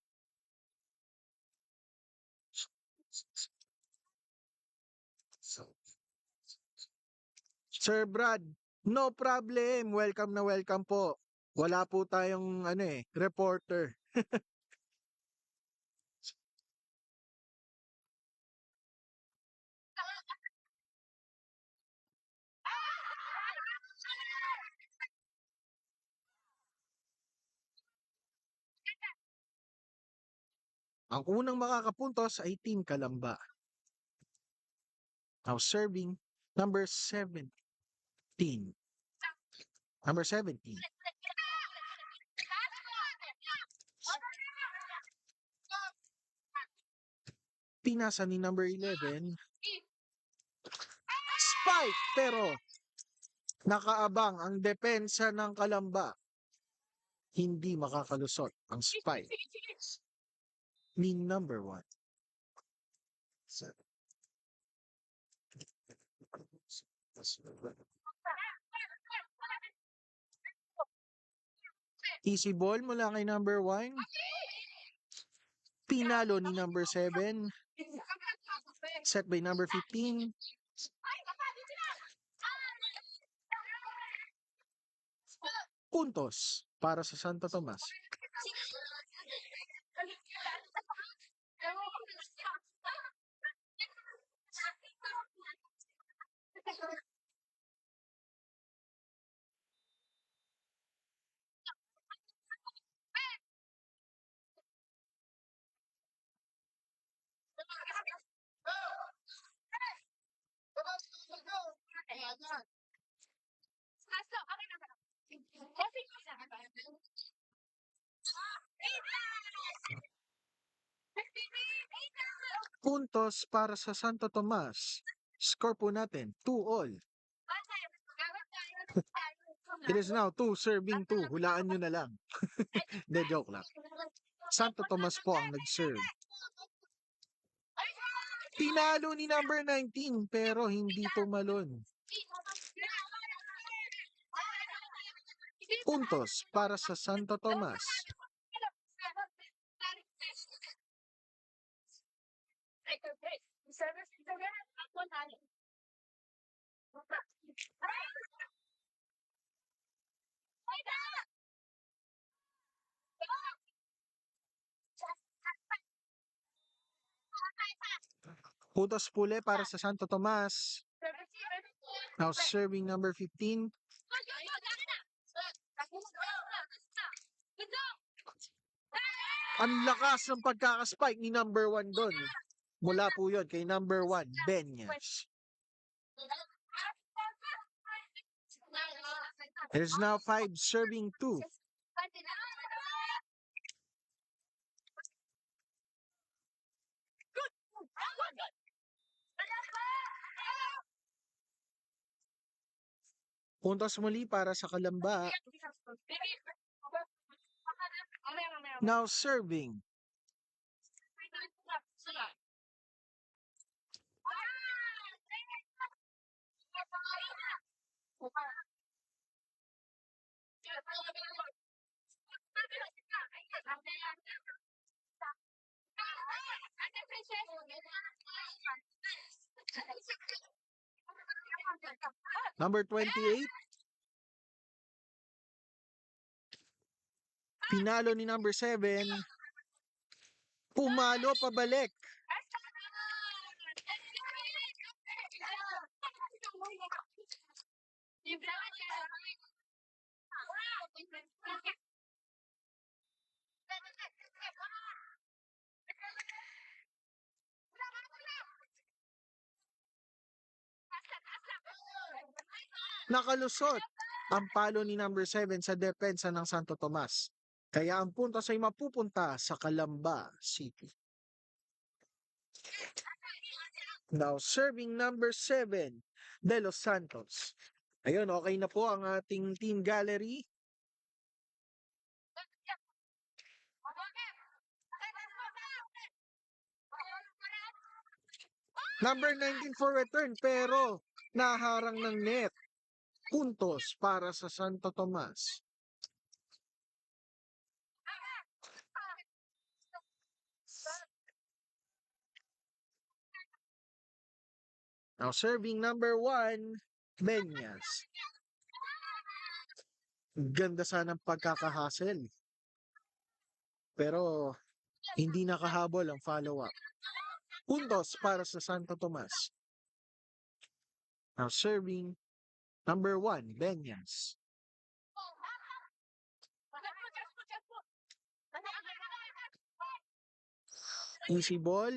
Sir Brad, no problem. Welcome na welcome po. Wala po tayong reporter. Ang unang makakapuntos ay Team Calamba. Now serving number 17. Number 17. Pinasa ni number 11. Spike pero nakaabang ang depensa ng Calamba. Hindi makakalusot ang spike ni number 1. Easy ball mula kay number 1. Pinalo ni number 7. Set by number 15. Puntos para sa Santo Tomas. Puntos para sa Santo Tomas. Score po natin, 2-all. It is now 2 serving 2. Hulaan nyo na lang. De joke lang. Santo Tomas po ang nag-serve. Pinalo ni number 19 pero hindi tumalon. Puntos para sa Santo Tomas. Puntos puli para sa Santo Tomas. Now serving number 15. Ang lakas ng pagkakaspike ni number 1 doon. Mula po yun kay number 1, Benyas. It is now 5 serving 2. Puntos muli para sa Calamba. Now serving. Number 28. Pinalo ni number 7. Pumalo pabalik. Nakalusot ang palo ni number 7 sa depensa ng Santo Tomas. Kaya ang puntos ay mapupunta sa Calamba City. Now serving number 7, De Los Santos. Ayun, okay na po ang ating team gallery. Number 19 for return pero naharang ng net. Puntos para sa Santo Tomas. Now serving number 1, Benyas. Ganda sana ng pagkakahasel. Pero hindi nakahabol ang follow-up. Puntos para sa Santo Tomas. Now serving number 1, Benyas. Easy ball.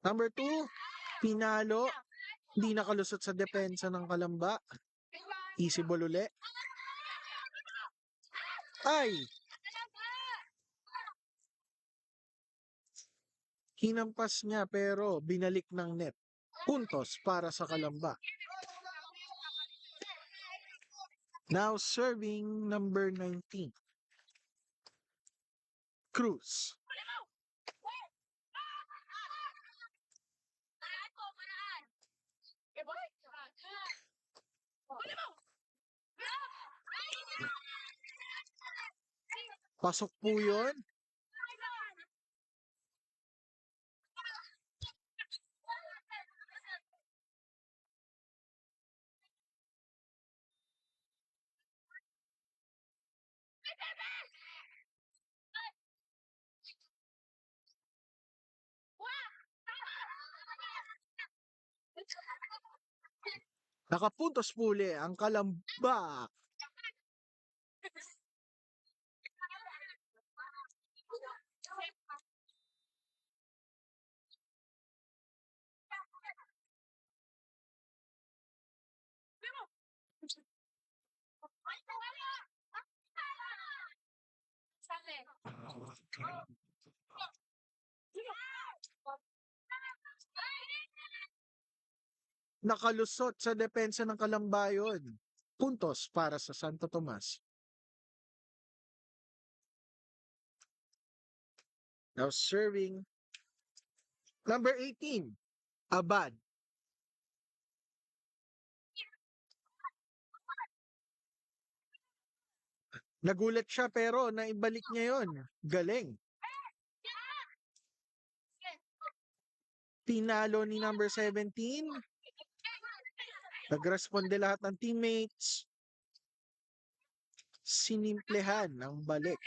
Number 2, Pinalo. Hindi nakalusot sa depensa ng Calamba. Easy ball uli. Ay! Hinampas niya pero binalik ng net. Puntos para sa Calamba. Now serving number 19. Cruz. Pasok po yun. Nakapuntos puli ang Calamba. Nakalusot sa depensa ng Calambayon. Puntos para sa Santo Tomas. Now serving number 18, Abad. Nagulat siya pero naibalik niya yon. Galing. Pinalo ni number 17. Nagresponde lahat ng teammates. Sinimplehan ang balik.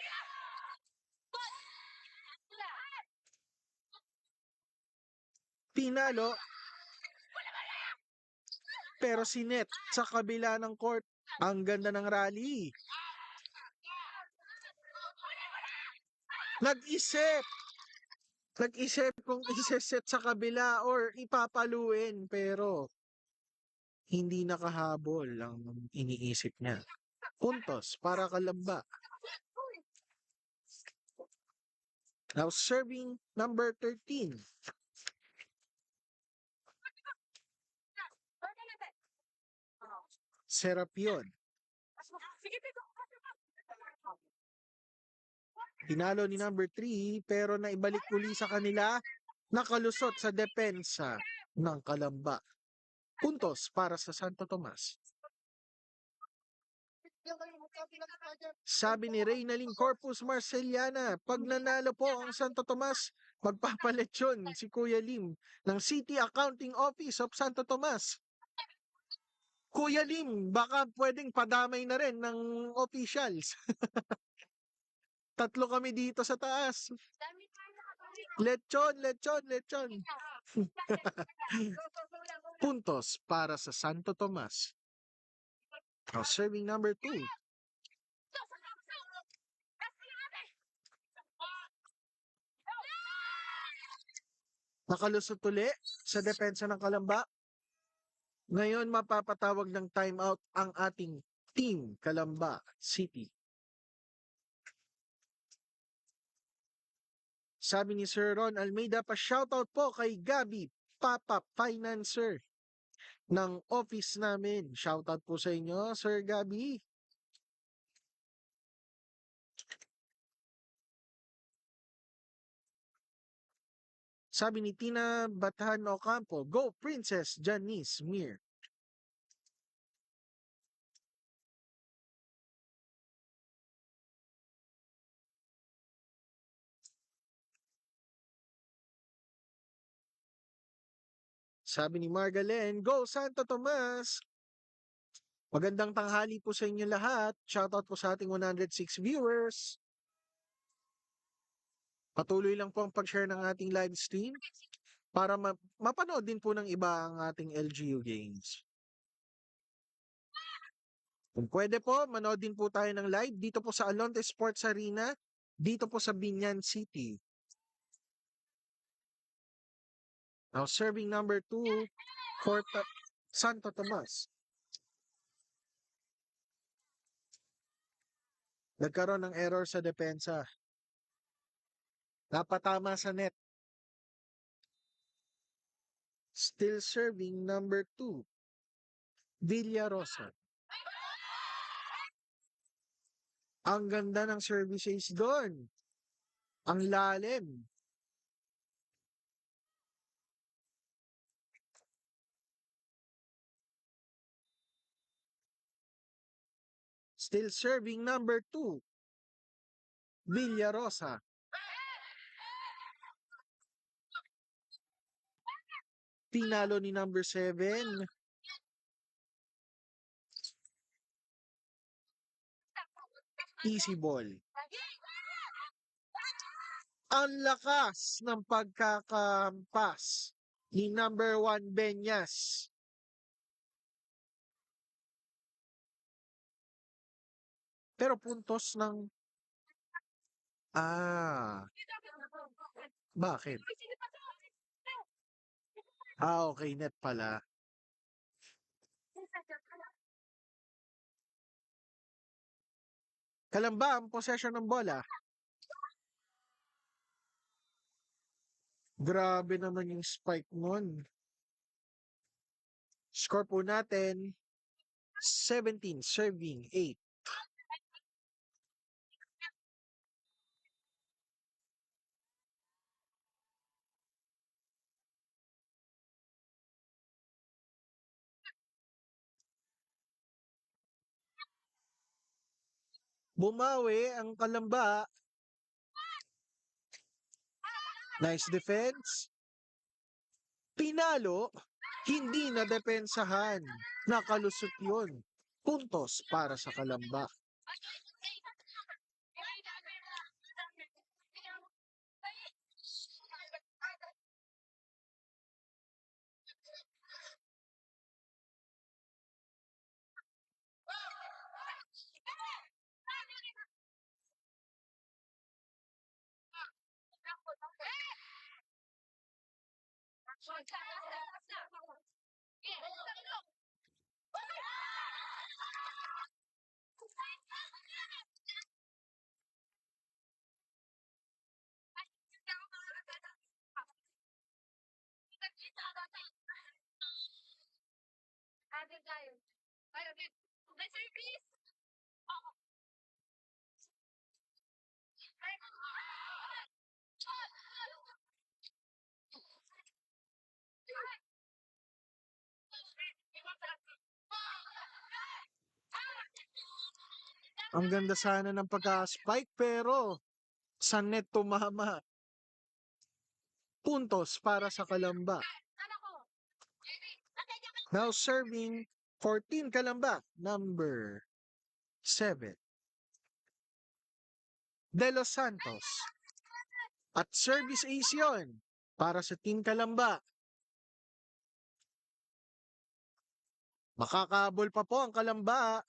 Pinalo. Pero sinet sa kabila ng court. Ang ganda ng rally. Nag-isip kung iseset sa kabila or ipapaluin pero hindi nakahabol ang iniisip niya. Puntos para Calamba. Now serving number 13. Serapion. Pinalo ni number 3 pero naibalik uli sa kanila. Nakalusot sa depensa ng Calamba. Puntos para sa Santo Tomas. Sabi ni Reynalyn Corpus Marceliana, pag nanalo po ang Santo Tomas, magpapalit yun si Kuya Lim ng City Accounting Office of Santo Tomas. Kuya Lim, baka pwedeng padamay na rin ng officials. Tatlo kami dito sa taas. Dami tayo nakabalik. Lechon, lechon, lechon. Go, go lang, go lang. Puntos para sa Santo Tomas. Now, serving number 2. Nakalusot uli sa depensa ng Kalamba. Ngayon mapapatawag ng timeout ang ating team Kalamba City. Sabi ni Sir Ron Almeida, pa-shoutout po kay Gabi, Papa Financer ng office namin. Shoutout po sa inyo, Sir Gabi. Sabi ni Tina Batahan Ocampo, Go Princess Janice Mir. Sabi ni Margalen, Go Santo Tomas! Magandang tanghali po sa inyo lahat. Shoutout po sa ating 106 viewers. Patuloy lang po ang pag-share ng ating live stream para mapanood din po ng iba ang ating LGU games. Kung pwede po, manood din po tayo ng live dito po sa Alonte Sports Arena, dito po sa Binyan City. Now, serving number 2 for Santo Tomas. Nagkaroon ng error sa depensa. Napatama sa net. Still serving number 2, Villarosa. Ang ganda ng services doon. Ang lalim. Still serving number 2, Villarosa. Tinalo ni number 7. Easy ball. Ang lakas ng pagkakampas ni number 1 Benyas. Pero puntos ng... Bakit? Okay, net pala. Kalamba ang possession ng bola. Grabe naman yung spike nun. Score po natin, 17 serving 8. Bumawi ang Kalamba. Nice defense. Pinalo, hindi na depensahan. Nakalusot yun. Puntos para sa Kalamba. Ang ganda sana ng pagka-spike pero sa net tumama. Puntos para sa Kalamba. Now serving 14 Kalamba, number 7, De Los Santos. At service ace yun para sa Team Kalamba. Makakabol pa po ang Kalamba.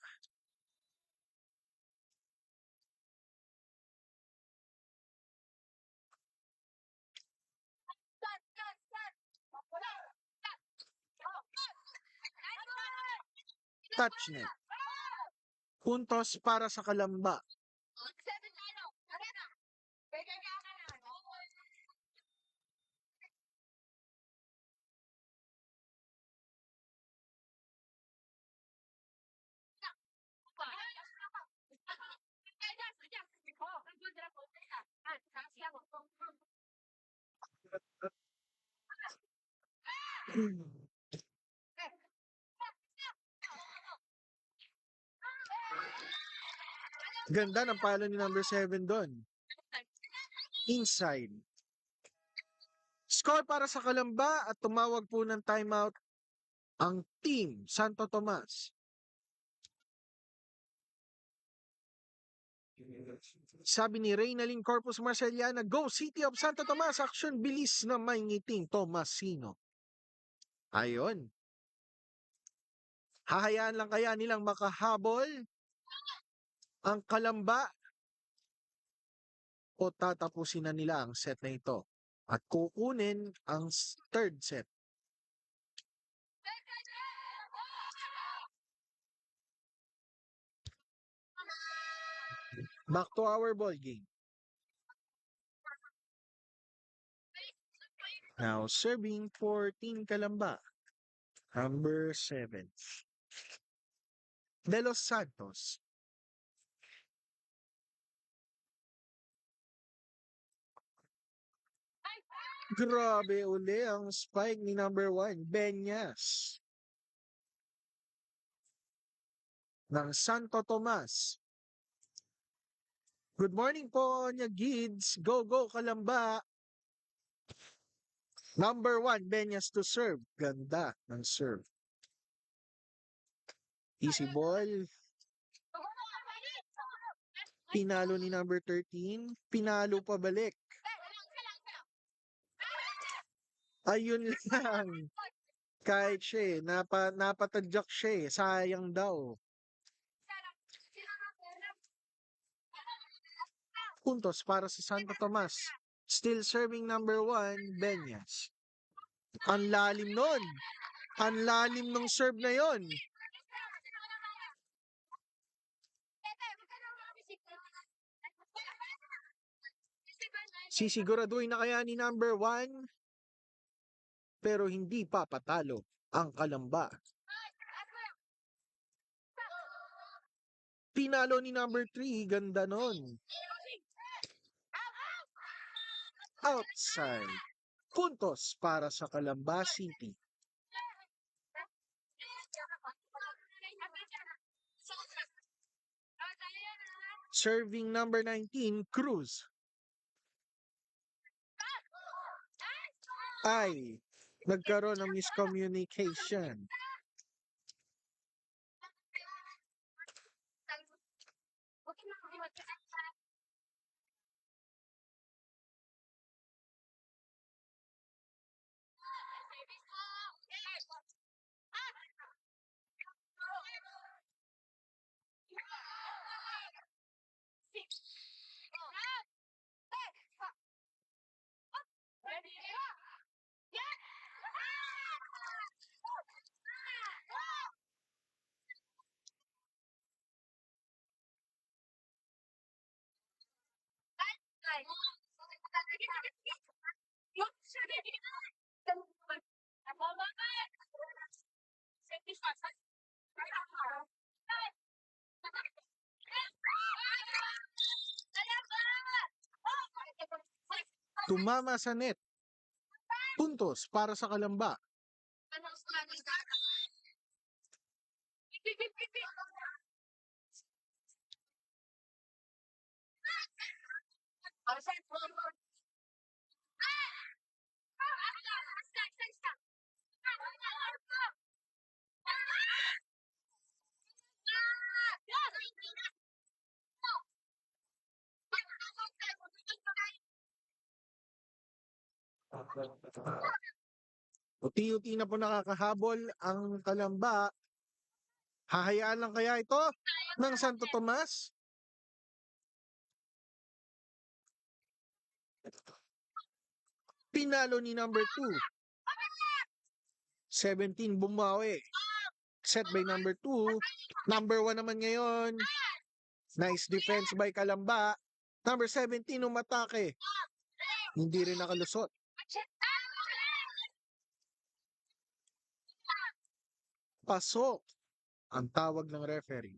Touch net. Puntos para sa Kalamba. Ganda ng palo ni number 7 doon. Inside. Score para sa Kalamba at tumawag po ng timeout ang Team Santo Tomas. Sabi ni Reynalyn Corpus Marceliana, Go City of Santo Tomas, action bilis na may ngiting Tomasino. Ayon. Hahayaan lang kaya nilang makahabol ang Kalamba o tatapusin na nila ang set na ito at kukunin ang third set. Back to our ball game. Now serving for Team Kalamba, number 7. De Los Santos. Grabe uli ang spike ni number 1, Benyas. Ng Santo Tomas. Good morning po, Nya Gids. Go, go, Kalamba. Number 1, Benyas to serve. Ganda ng serve. Easy ball. Pinalo ni number 13. Pinalo pa balik. Ayun lang. Kahit siya napatadyak siya sayang daw. Puntos para sa Santo Tomas. Still serving number 1, Benyas. Ang lalim nun. Ang lalim ng serve na yon. Sisiguraduhin na kaya ni number 1 pero hindi pa patalo ang Kalamba. Pinalo ni number 3, ganda nun. Outside. Puntos para sa Calamba City. Serving number 19, Cruz. Ay, nagkaroon ng miscommunication. Tumama sa net. Puntos para sa Calamba. Uti-uti na po nakakahabol ang Kalamba. Hahayaan lang kaya ito ng Santo Tomas? Pinalo ni number 2. 17 bumawi. Set by number 2. Number 1 naman ngayon. Nice defense by Kalamba. Number 17 umatake. Hindi rin nakalusot. Pasok ang tawag ng referee.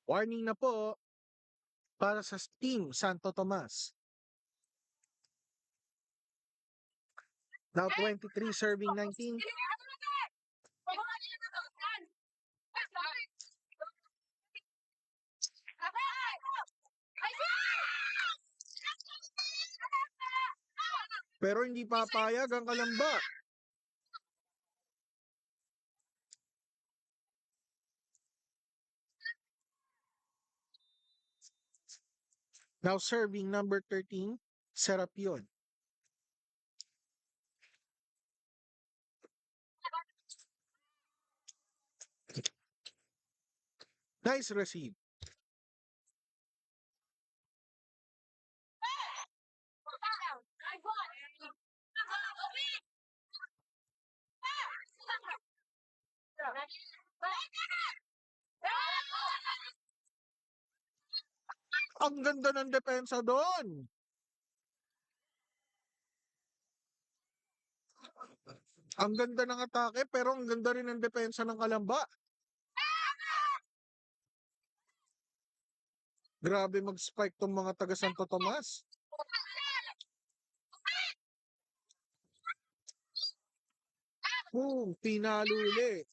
Warning na po para sa Team Santo Tomas. Now 23 serving 19. Pero hindi papayag ang Kalamba. Now serving number 13, Serapion. Nice receive. Ang ganda ng depensa doon. Ang ganda ng atake pero ang ganda rin ng depensa ng Kalamba. Grabe mag-spike tong mga taga Santo Tomas. Pinalo ulit.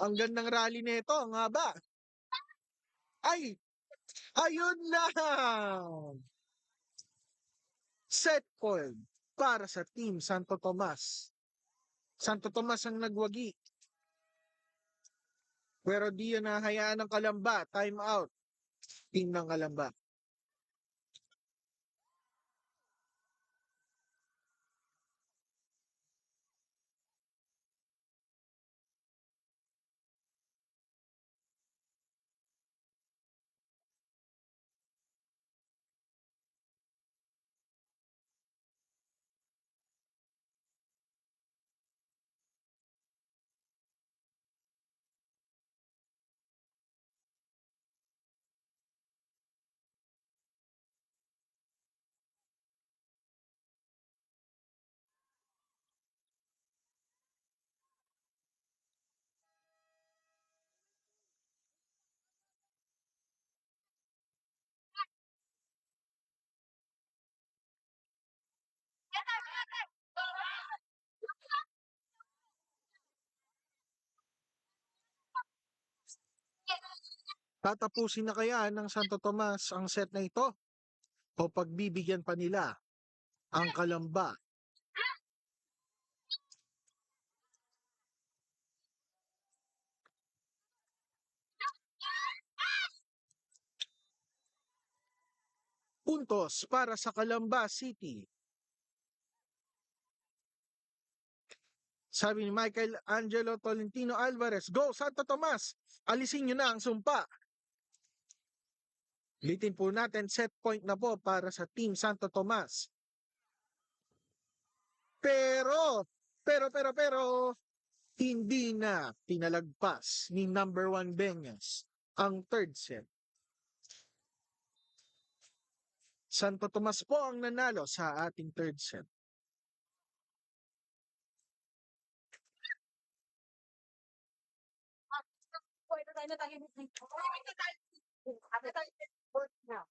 Ang gandang rally nito, nga ba? Ay! Ayun na! Set point para sa Team Santo Tomas. Santo Tomas ang nagwagi. Pero di yan nahayaan ng Kalamba. Time out. Team ng Kalamba. Tatapusin na kaya ng Santo Tomas ang set na ito? O pagbibigyan pa nila ang Kalamba? Puntos para sa Calamba City. Sabi ni Michael Angelo Tolentino Alvarez, go Santo Tomas! Alisin nyo na ang sumpa. Ulitin po natin, set point na po para sa Team Santo Tomas. Pero, hindi na pinalagpas ni number 1 Benyas ang third set. Santo Tomas po ang nanalo sa ating third set. Pwede tayo na tayo. Pwede tayo. Pwede tayo. Now.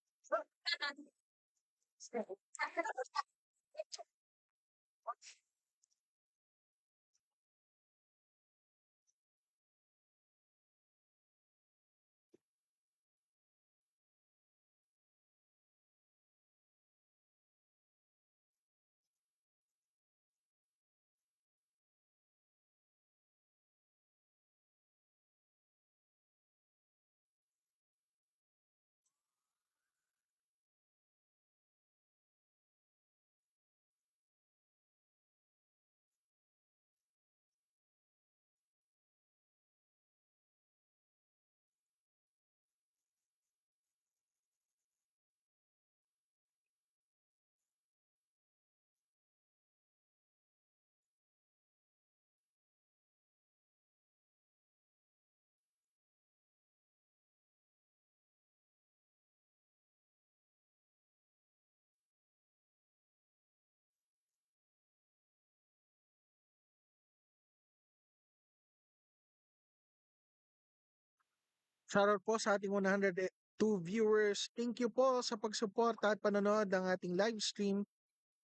Shoutout po sa ating 102 viewers. Thank you po sa pagsuporta at panonood ng ating live stream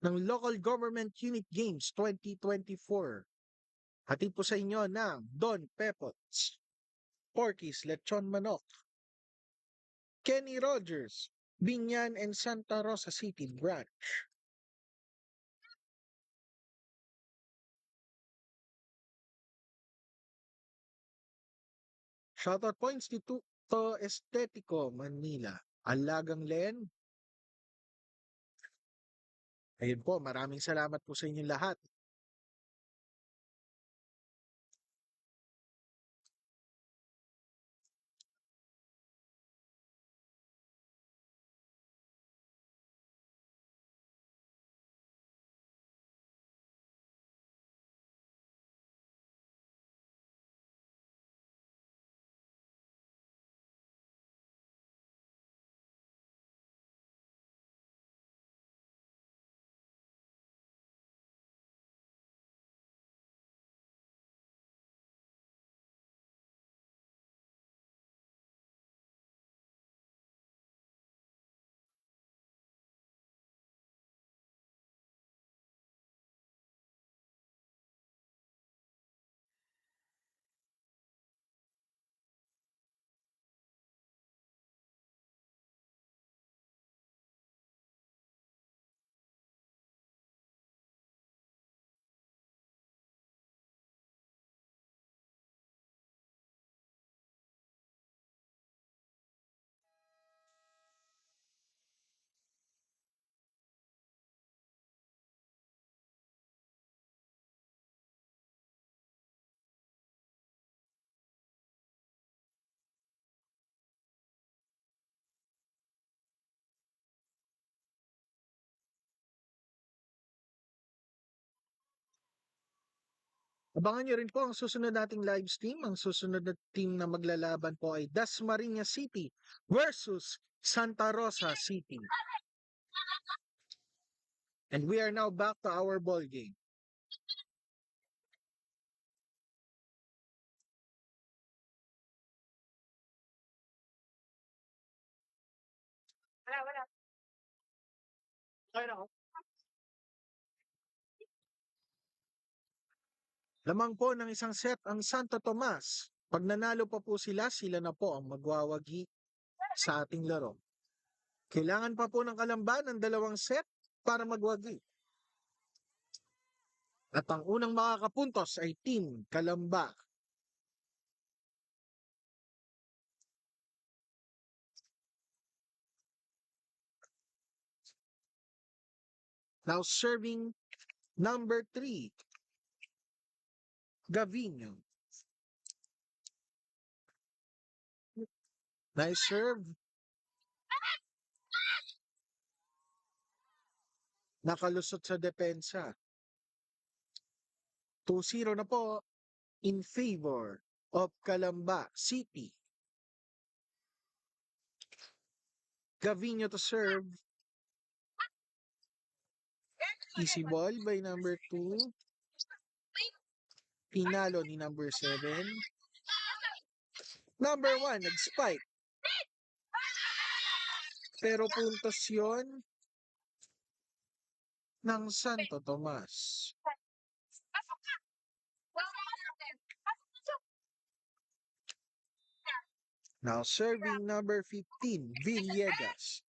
ng Local Government Unit Games 2024. Hatid po sa inyo ng Don Pepots, Porky's Lechon Manok, Kenny Rogers, Binyan and Santa Rosa City Branch. Shoutout po Instituto Estetico Manila, Alagang Len. Ayun po, maraming salamat po sa inyong lahat. Abangan nyo rin po ang susunod nating live stream. Ang susunod na team na maglalaban po ay Dasmariñas City versus Santa Rosa City. And we are now back to our ball game. Wala. Okay na ako. Lamang po ng isang set ang Santo Tomas. Pag nanalo pa po sila, sila na po ang magwawagi sa ating laro. Kailangan pa po ng Kalamba ng dalawang set para magwagi. At ang unang makakapuntos ay Team Kalamba. Now serving number 3, Gavino. Nice serve. Nakalusot sa depensa. 2-0 na po in favor of Calamba City. Gavino to serve. Easy ball by number 2. Pinalo ni number 7. Number 1, nag-spike. Pero puntos yon ng Santo Tomas. Now serving number 15, Villegas.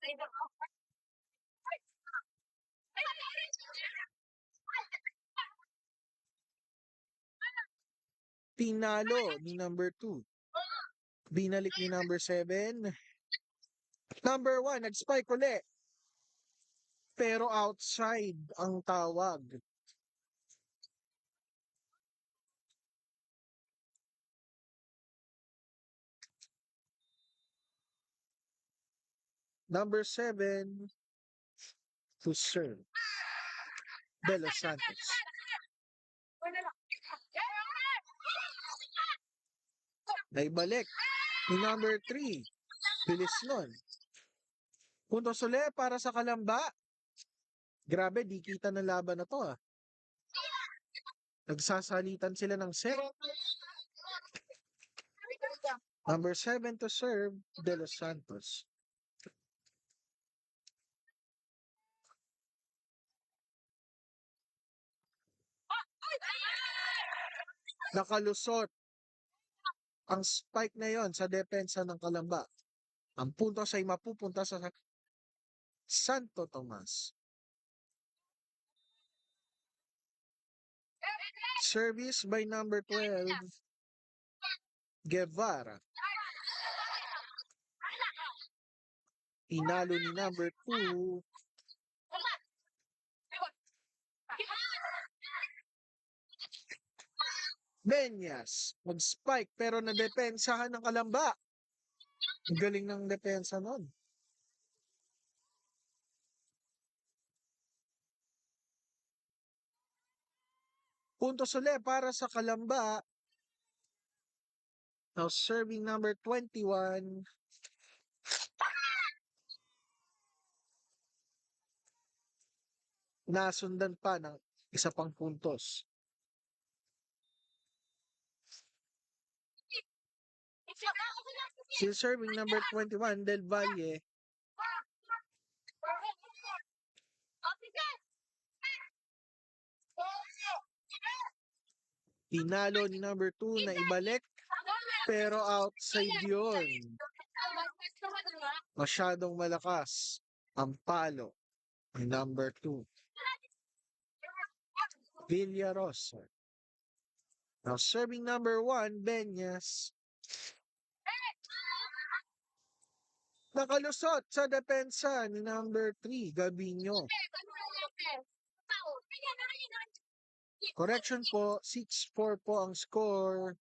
Pinalo ni number 2. Binalik ni number 7. Number 1, nag-spike ulit. Pero outside ang tawag. Number 7 to serve. De Los Santos. Naibalik ni number 3. Bilis nun. Puntos ulit para sa Calamba. Grabe, di kita ng laban na to ah. Nagsasalitan sila ng set. Number 7 to serve, De Los Santos. Nakalusot ang spike na yon sa depensa ng Calamba. Ang puntos ay mapupunta sa Santo Tomas. Service by number 12, Guevara. Inalo ni number 2, Benyas. Mag-spike pero nadepensahan ng Calamba. Ang galing ng depensa nun. Puntos ulit para sa Calamba. Now serving number 21. Nasundan pa ng isa pang puntos. Still serving number 21, Del Valle. Pinalo ni number 2 na ibalik. Pero outside yun. Masyadong malakas ang palo ni number 2. Villarosa. Now serving number 1, Benyas. Nakalusot sa depensa ni number 3, Gabino. Correction po, 6-4 po ang score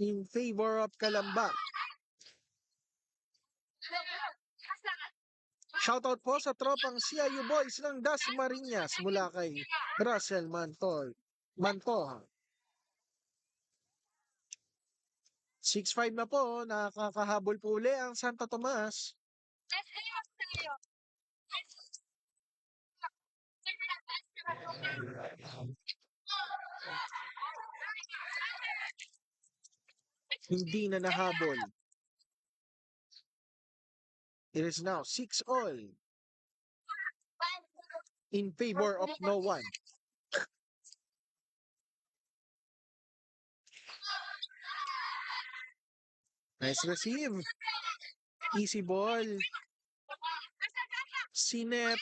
in favor of Calamba. Shoutout po sa tropang CIU Boys ng Dasmariñas mula kay Russell Mantoha. 6-5 na po, nakakahabol po uli ang Santo Tomas. Hindi na nahabol. It is now 6-all in favor of no one. Nice receive. Easy ball. Sinet.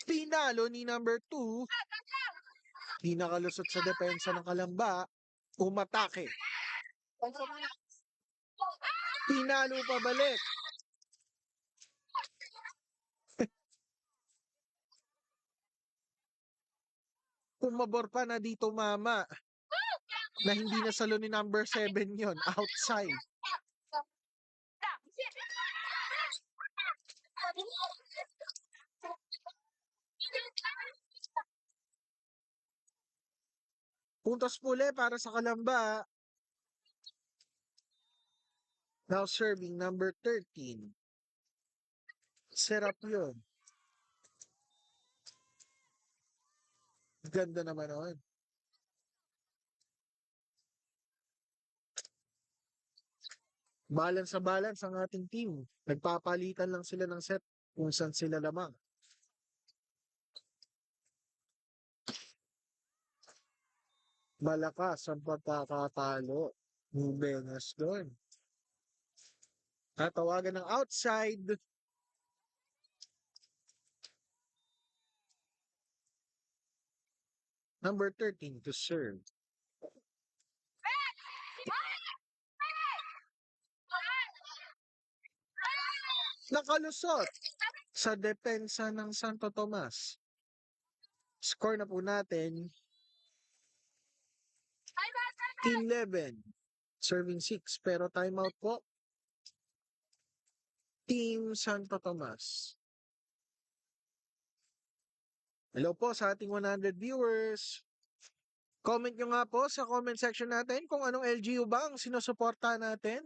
Pinalo ni number 2. Di nakalusot sa depensa ng Calamba. Umatake. Pinalo pa balik. Pumabor pa na dito mama. Na hindi na salo ni number 7 yon, outside. Puntos puli para sa Kalamba. Now serving number 13. Sarap yun. Ganda naman nun. Balance sa balance ang ating team. Nagpapalitan lang sila ng set kung saan sila lamang. Malakas ang pagkakatalo ni Benes doon. Tatawagan ng outside. Number 13 to serve. Nakalusot sa depensa ng Santo Tomas. Score na po natin 11. Serving 6 pero timeout po. Team Santo Tomas. Hello po sa ating 100 viewers. Comment nyo nga po sa comment section natin kung anong LGU ba ang sinusuporta natin.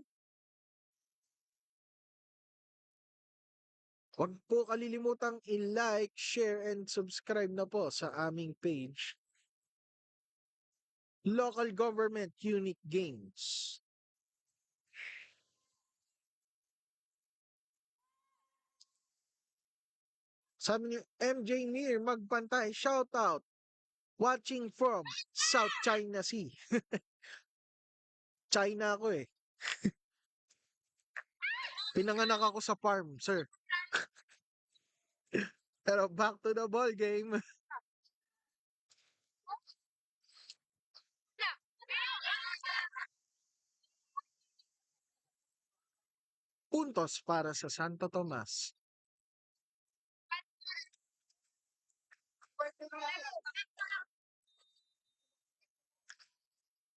Huwag po kalilimutang i-like, share, and subscribe na po sa aming page. Local Government Unit Games. Sabi niyo, MJ Mir, magpantay, shout out. Watching from South China Sea. China ako eh. Pinanganak ako sa farm, sir. Pero back to the ball game. Puntos para sa Santo Tomas.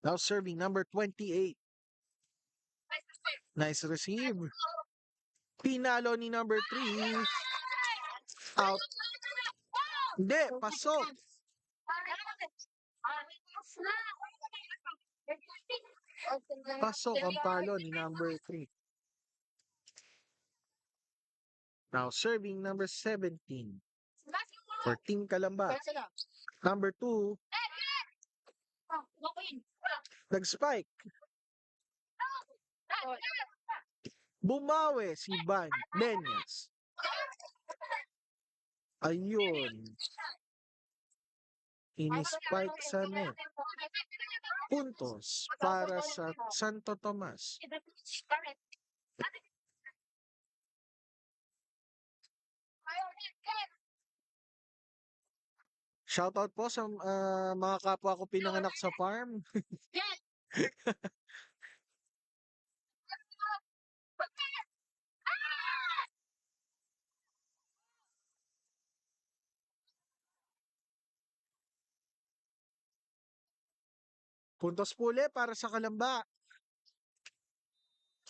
Now serving number 28. Nice receive. Pinalo ni number 3. Out. Hindi, pasok. Pasok ang palo ni number 3. Now serving number 17. For Team Kalamba. Number 2. Nag-spike. Bumawi si Van Benyas. Ayun. Ini-spike sa net. Puntos para sa Santo Tomas. Shoutout po sa mga kapwa ko pinanganak sa farm. Puntos puli para sa Kalamba.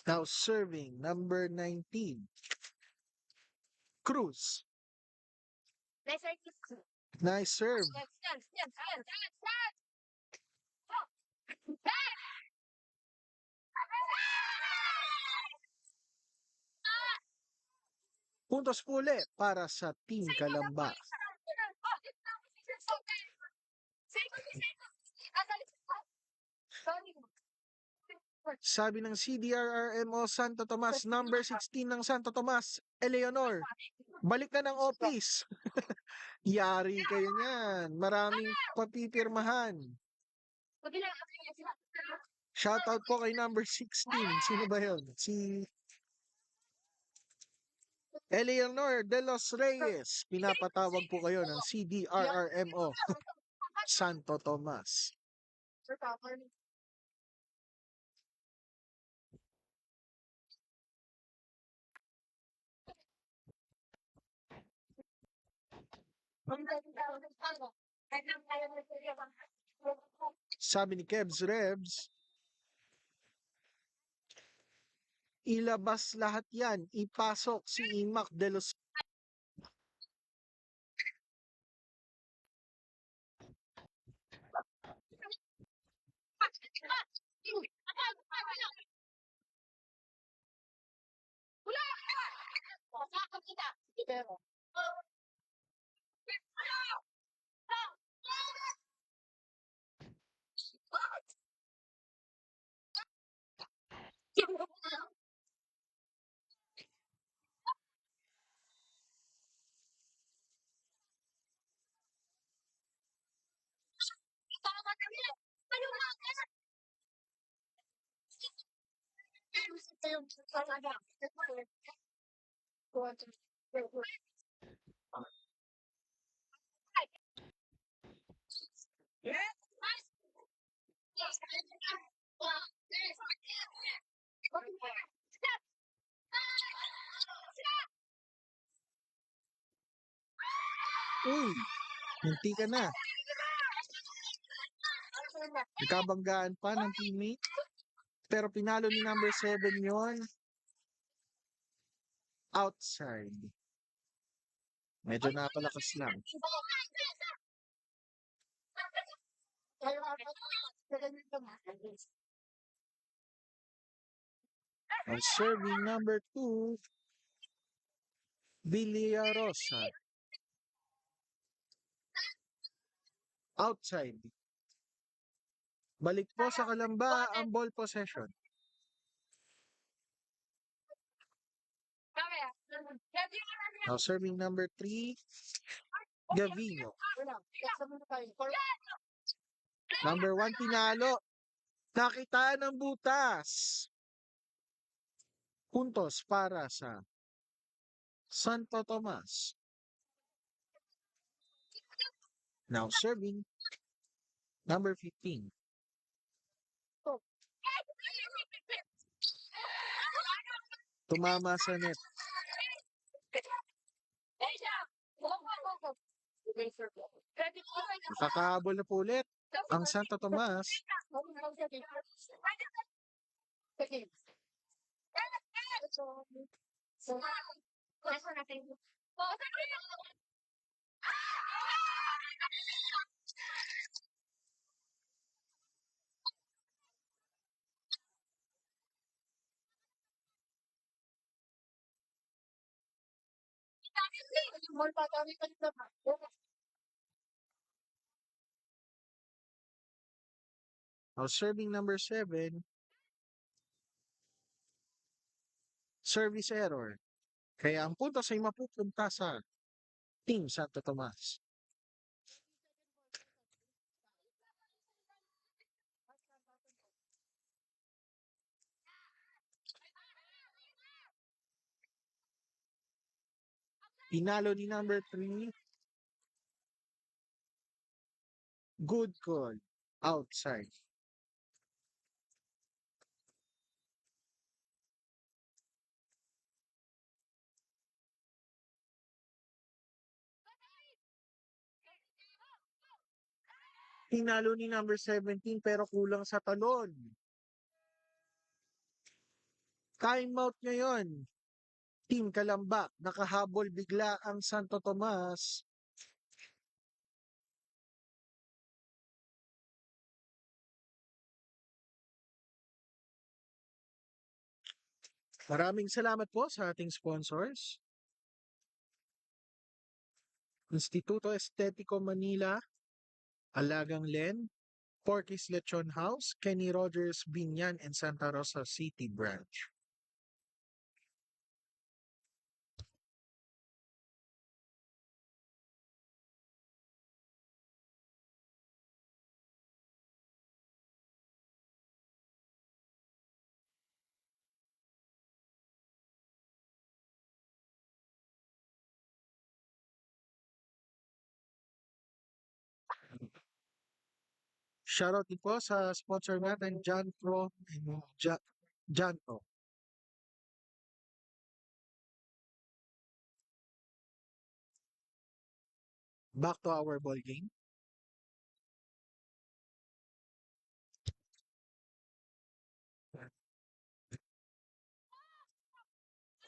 Now serving number 19. Cruz. Nice serve. Puntos puli para sa Team Kalamba. Sabi ng CDRRMO Santo Tomas, number 16 ng Santo Tomas, Eleanor, balik ka ng office. Yari kayo niyan. Maraming papipirmahan. Shoutout po kay number 16. Sino ba yun? Si Eleanor de los Reyes. Pinapatawag po kayo ng CDRRMO Santo Tomas. Sabi ni Kebs Rebs, ilabas lahat yan. Ipasok si Imac de los Pero, Uy, munti ka na. Nagkabanggaan pa ng teammate. Pero pinalo ni number 7 yon. Outside. Medyo napalakas lang. Ang serving number 2, Villarosa. Outside. Balik po sa Kalamba ang ball possession. Now serving number 3, Gavino. Number 1, pinalo. Nakitaan ng butas. Puntos para sa Santo Tomas. Now serving number 15. Tumama sa net. Nakakahabol na po ulit ang Santo Tomas. Now serving number 7, service error. Kaya ang puntos ay mapupunta sa Team Santo Tomas. Pinalo ni number 3. Good call. Outside. Pinalo ni number 17 pero kulang sa talon. Timeout ngayon. Team Kalamba, nakahabol bigla ang Santo Tomas. Maraming salamat po sa ating sponsors. Instituto Estetico Manila, Alagang Len, Porky's Lechon House, Kenny Rogers Binyan and Santa Rosa City Branch. Shoutout din po sa sponsor natin, John Pro and Janto. Back to our ball game.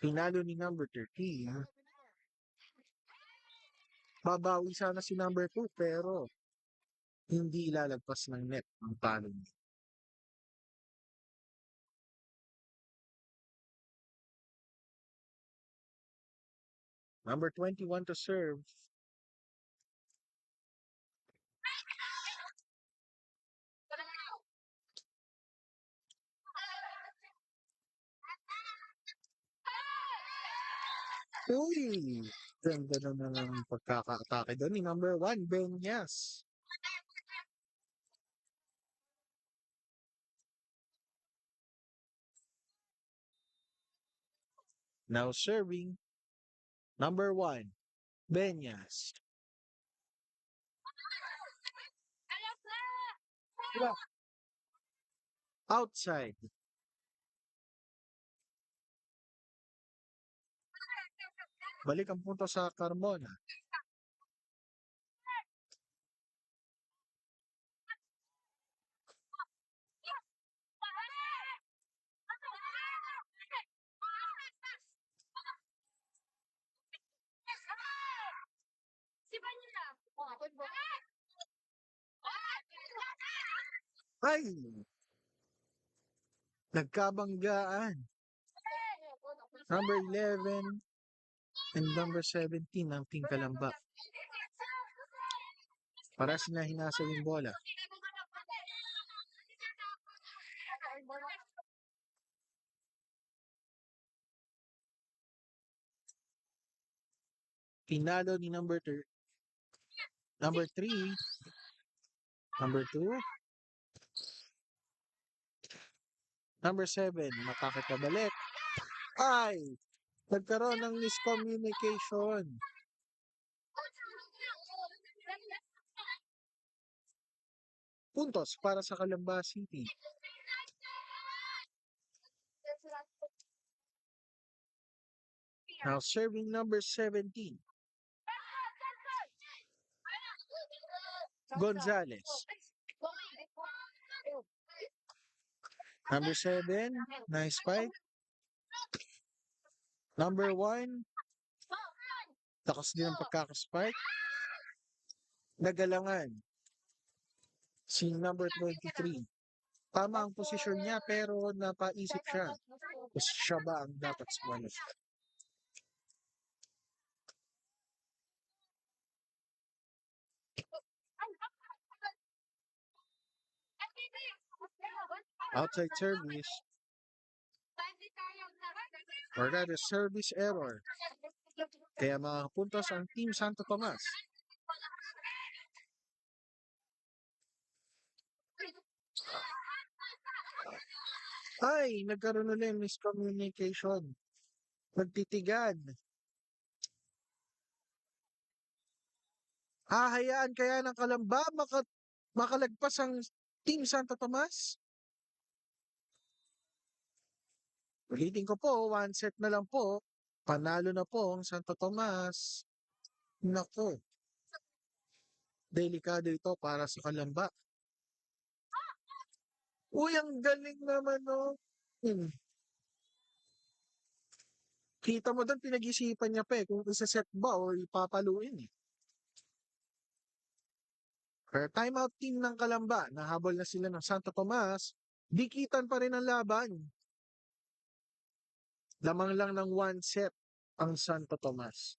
Pinalo ni number 13. Babawi sana si number 2 pero hindi ilalagpas ng net ang talo niya. Number 21 to serve. Uy! Ganda naman ang pagkaka-atake doon ni number 1, Benyas. Now serving, number 1, Benyas. Diba? Outside. Balik ang punto sa Carmona. Ay! Nagkabanggaan. Number 11 and number 17 ng Team Kalamba. Para sila hinasa yung bola. Pinalo ni number 3, number 2, number 7, matake pabalik. Ay! Nagkaroon ng miscommunication. Puntos para sa Calamba City. Now serving number 17, Gonzales. Number 7, nice spike. Number 1, lakas din ang pagkakaspike. Nagalangan si number 23. Tama ang posisyon niya pero napaisip siya. Kung siya ba ang dapat sumali. Outside service or rather service error. Kaya mga puntos ang Team Santo Tomas. Ay, nagkaroon ulit miscommunication. Nagtitigan. Hahayaan kaya ng Kalamba makalagpas ang Team Santo Tomas? Ulitin ko po, 1 set na lang po. Panalo na po ang Santo Tomas. Nako. Delikado ito para sa Kalamba. Uy, ang galing naman, no? Kita mo doon, pinag-isipan niya pa eh, kung isa-set ba o ipapaluin eh. Pero timeout team ng Kalamba, nahabol na sila ng Santo Tomas, dikitan pa rin ang laban. Lamang lang ng 1 set ang Santo Tomas.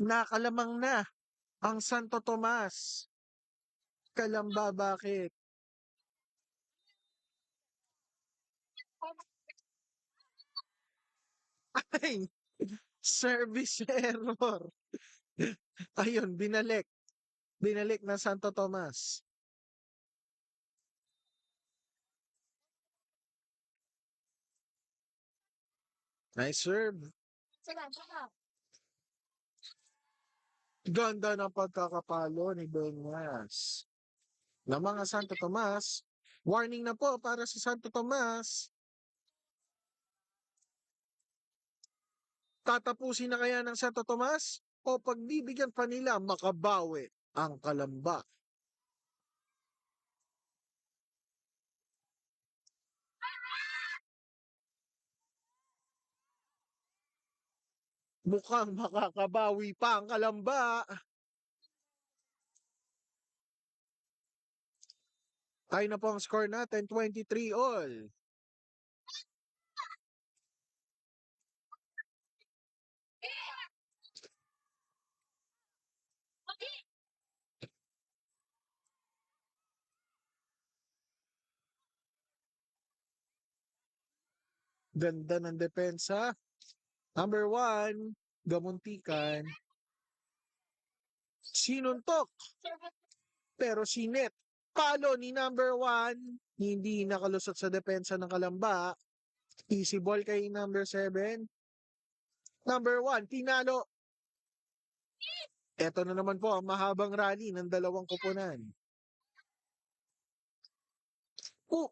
Nakalamang na ang Santo Tomas. Kalamba, bakit? Ay, service error. Ayun, binalik. Binalik ng Santo Tomas. Nice serve. Sila, sila. Ganda ng pagkakapalo ni Beñas. Na mga Santo Tomas, warning na po para sa Santo Tomas. Tatapusin na kaya ng Santo Tomas o pagbibigyan pa nila makabawi ang Kalamba? Mukhang makakabawi pa ang Kalamba. Tayo na po ang score natin, 23 all. Ganda ng depensa. Number 1, Gamuntikan. Sinuntok. Pero sinet. Palo ni number 1. Hindi nakalusot sa depensa ng Kalamba. Easy ball kay number 7. Number 1, tinalo. Ito na naman po ang mahabang rally ng dalawang koponan. Oh,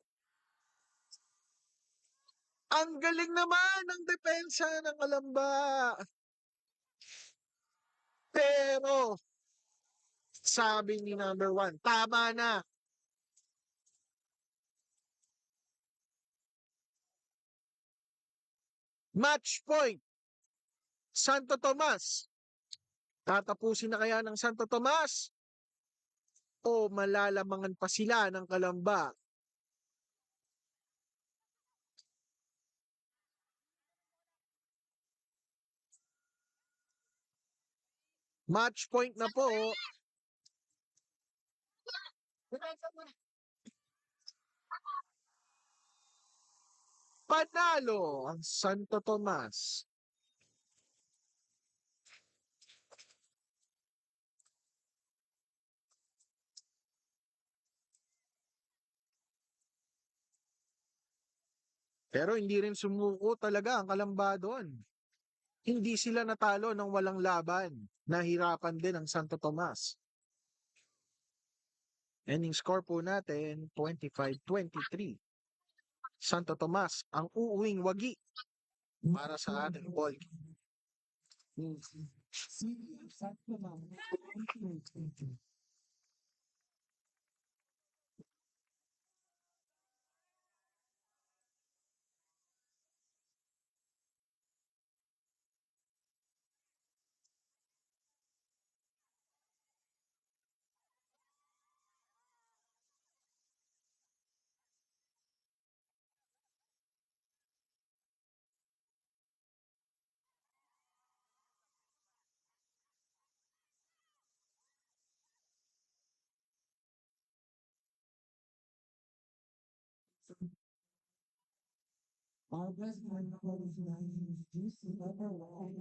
ang galing naman ng depensa ng Kalamba. Pero, sabi ni number 1, tama na. Match point. Santo Tomas. Tatapusin na kaya ng Santo Tomas? O malalamangan pa sila ng Kalamba? Match point na po. Panalo ang Santo Tomas. Pero hindi rin sumuko talaga ang Kalamba doon. Hindi sila natalo ng walang laban. Nahirapan din ang Santo Tomas. Ending score po natin, 25-23. Santo Tomas ang uuwing wagi para sa ating ball. City of Santo Tomas. Our best friend is juicy number 1.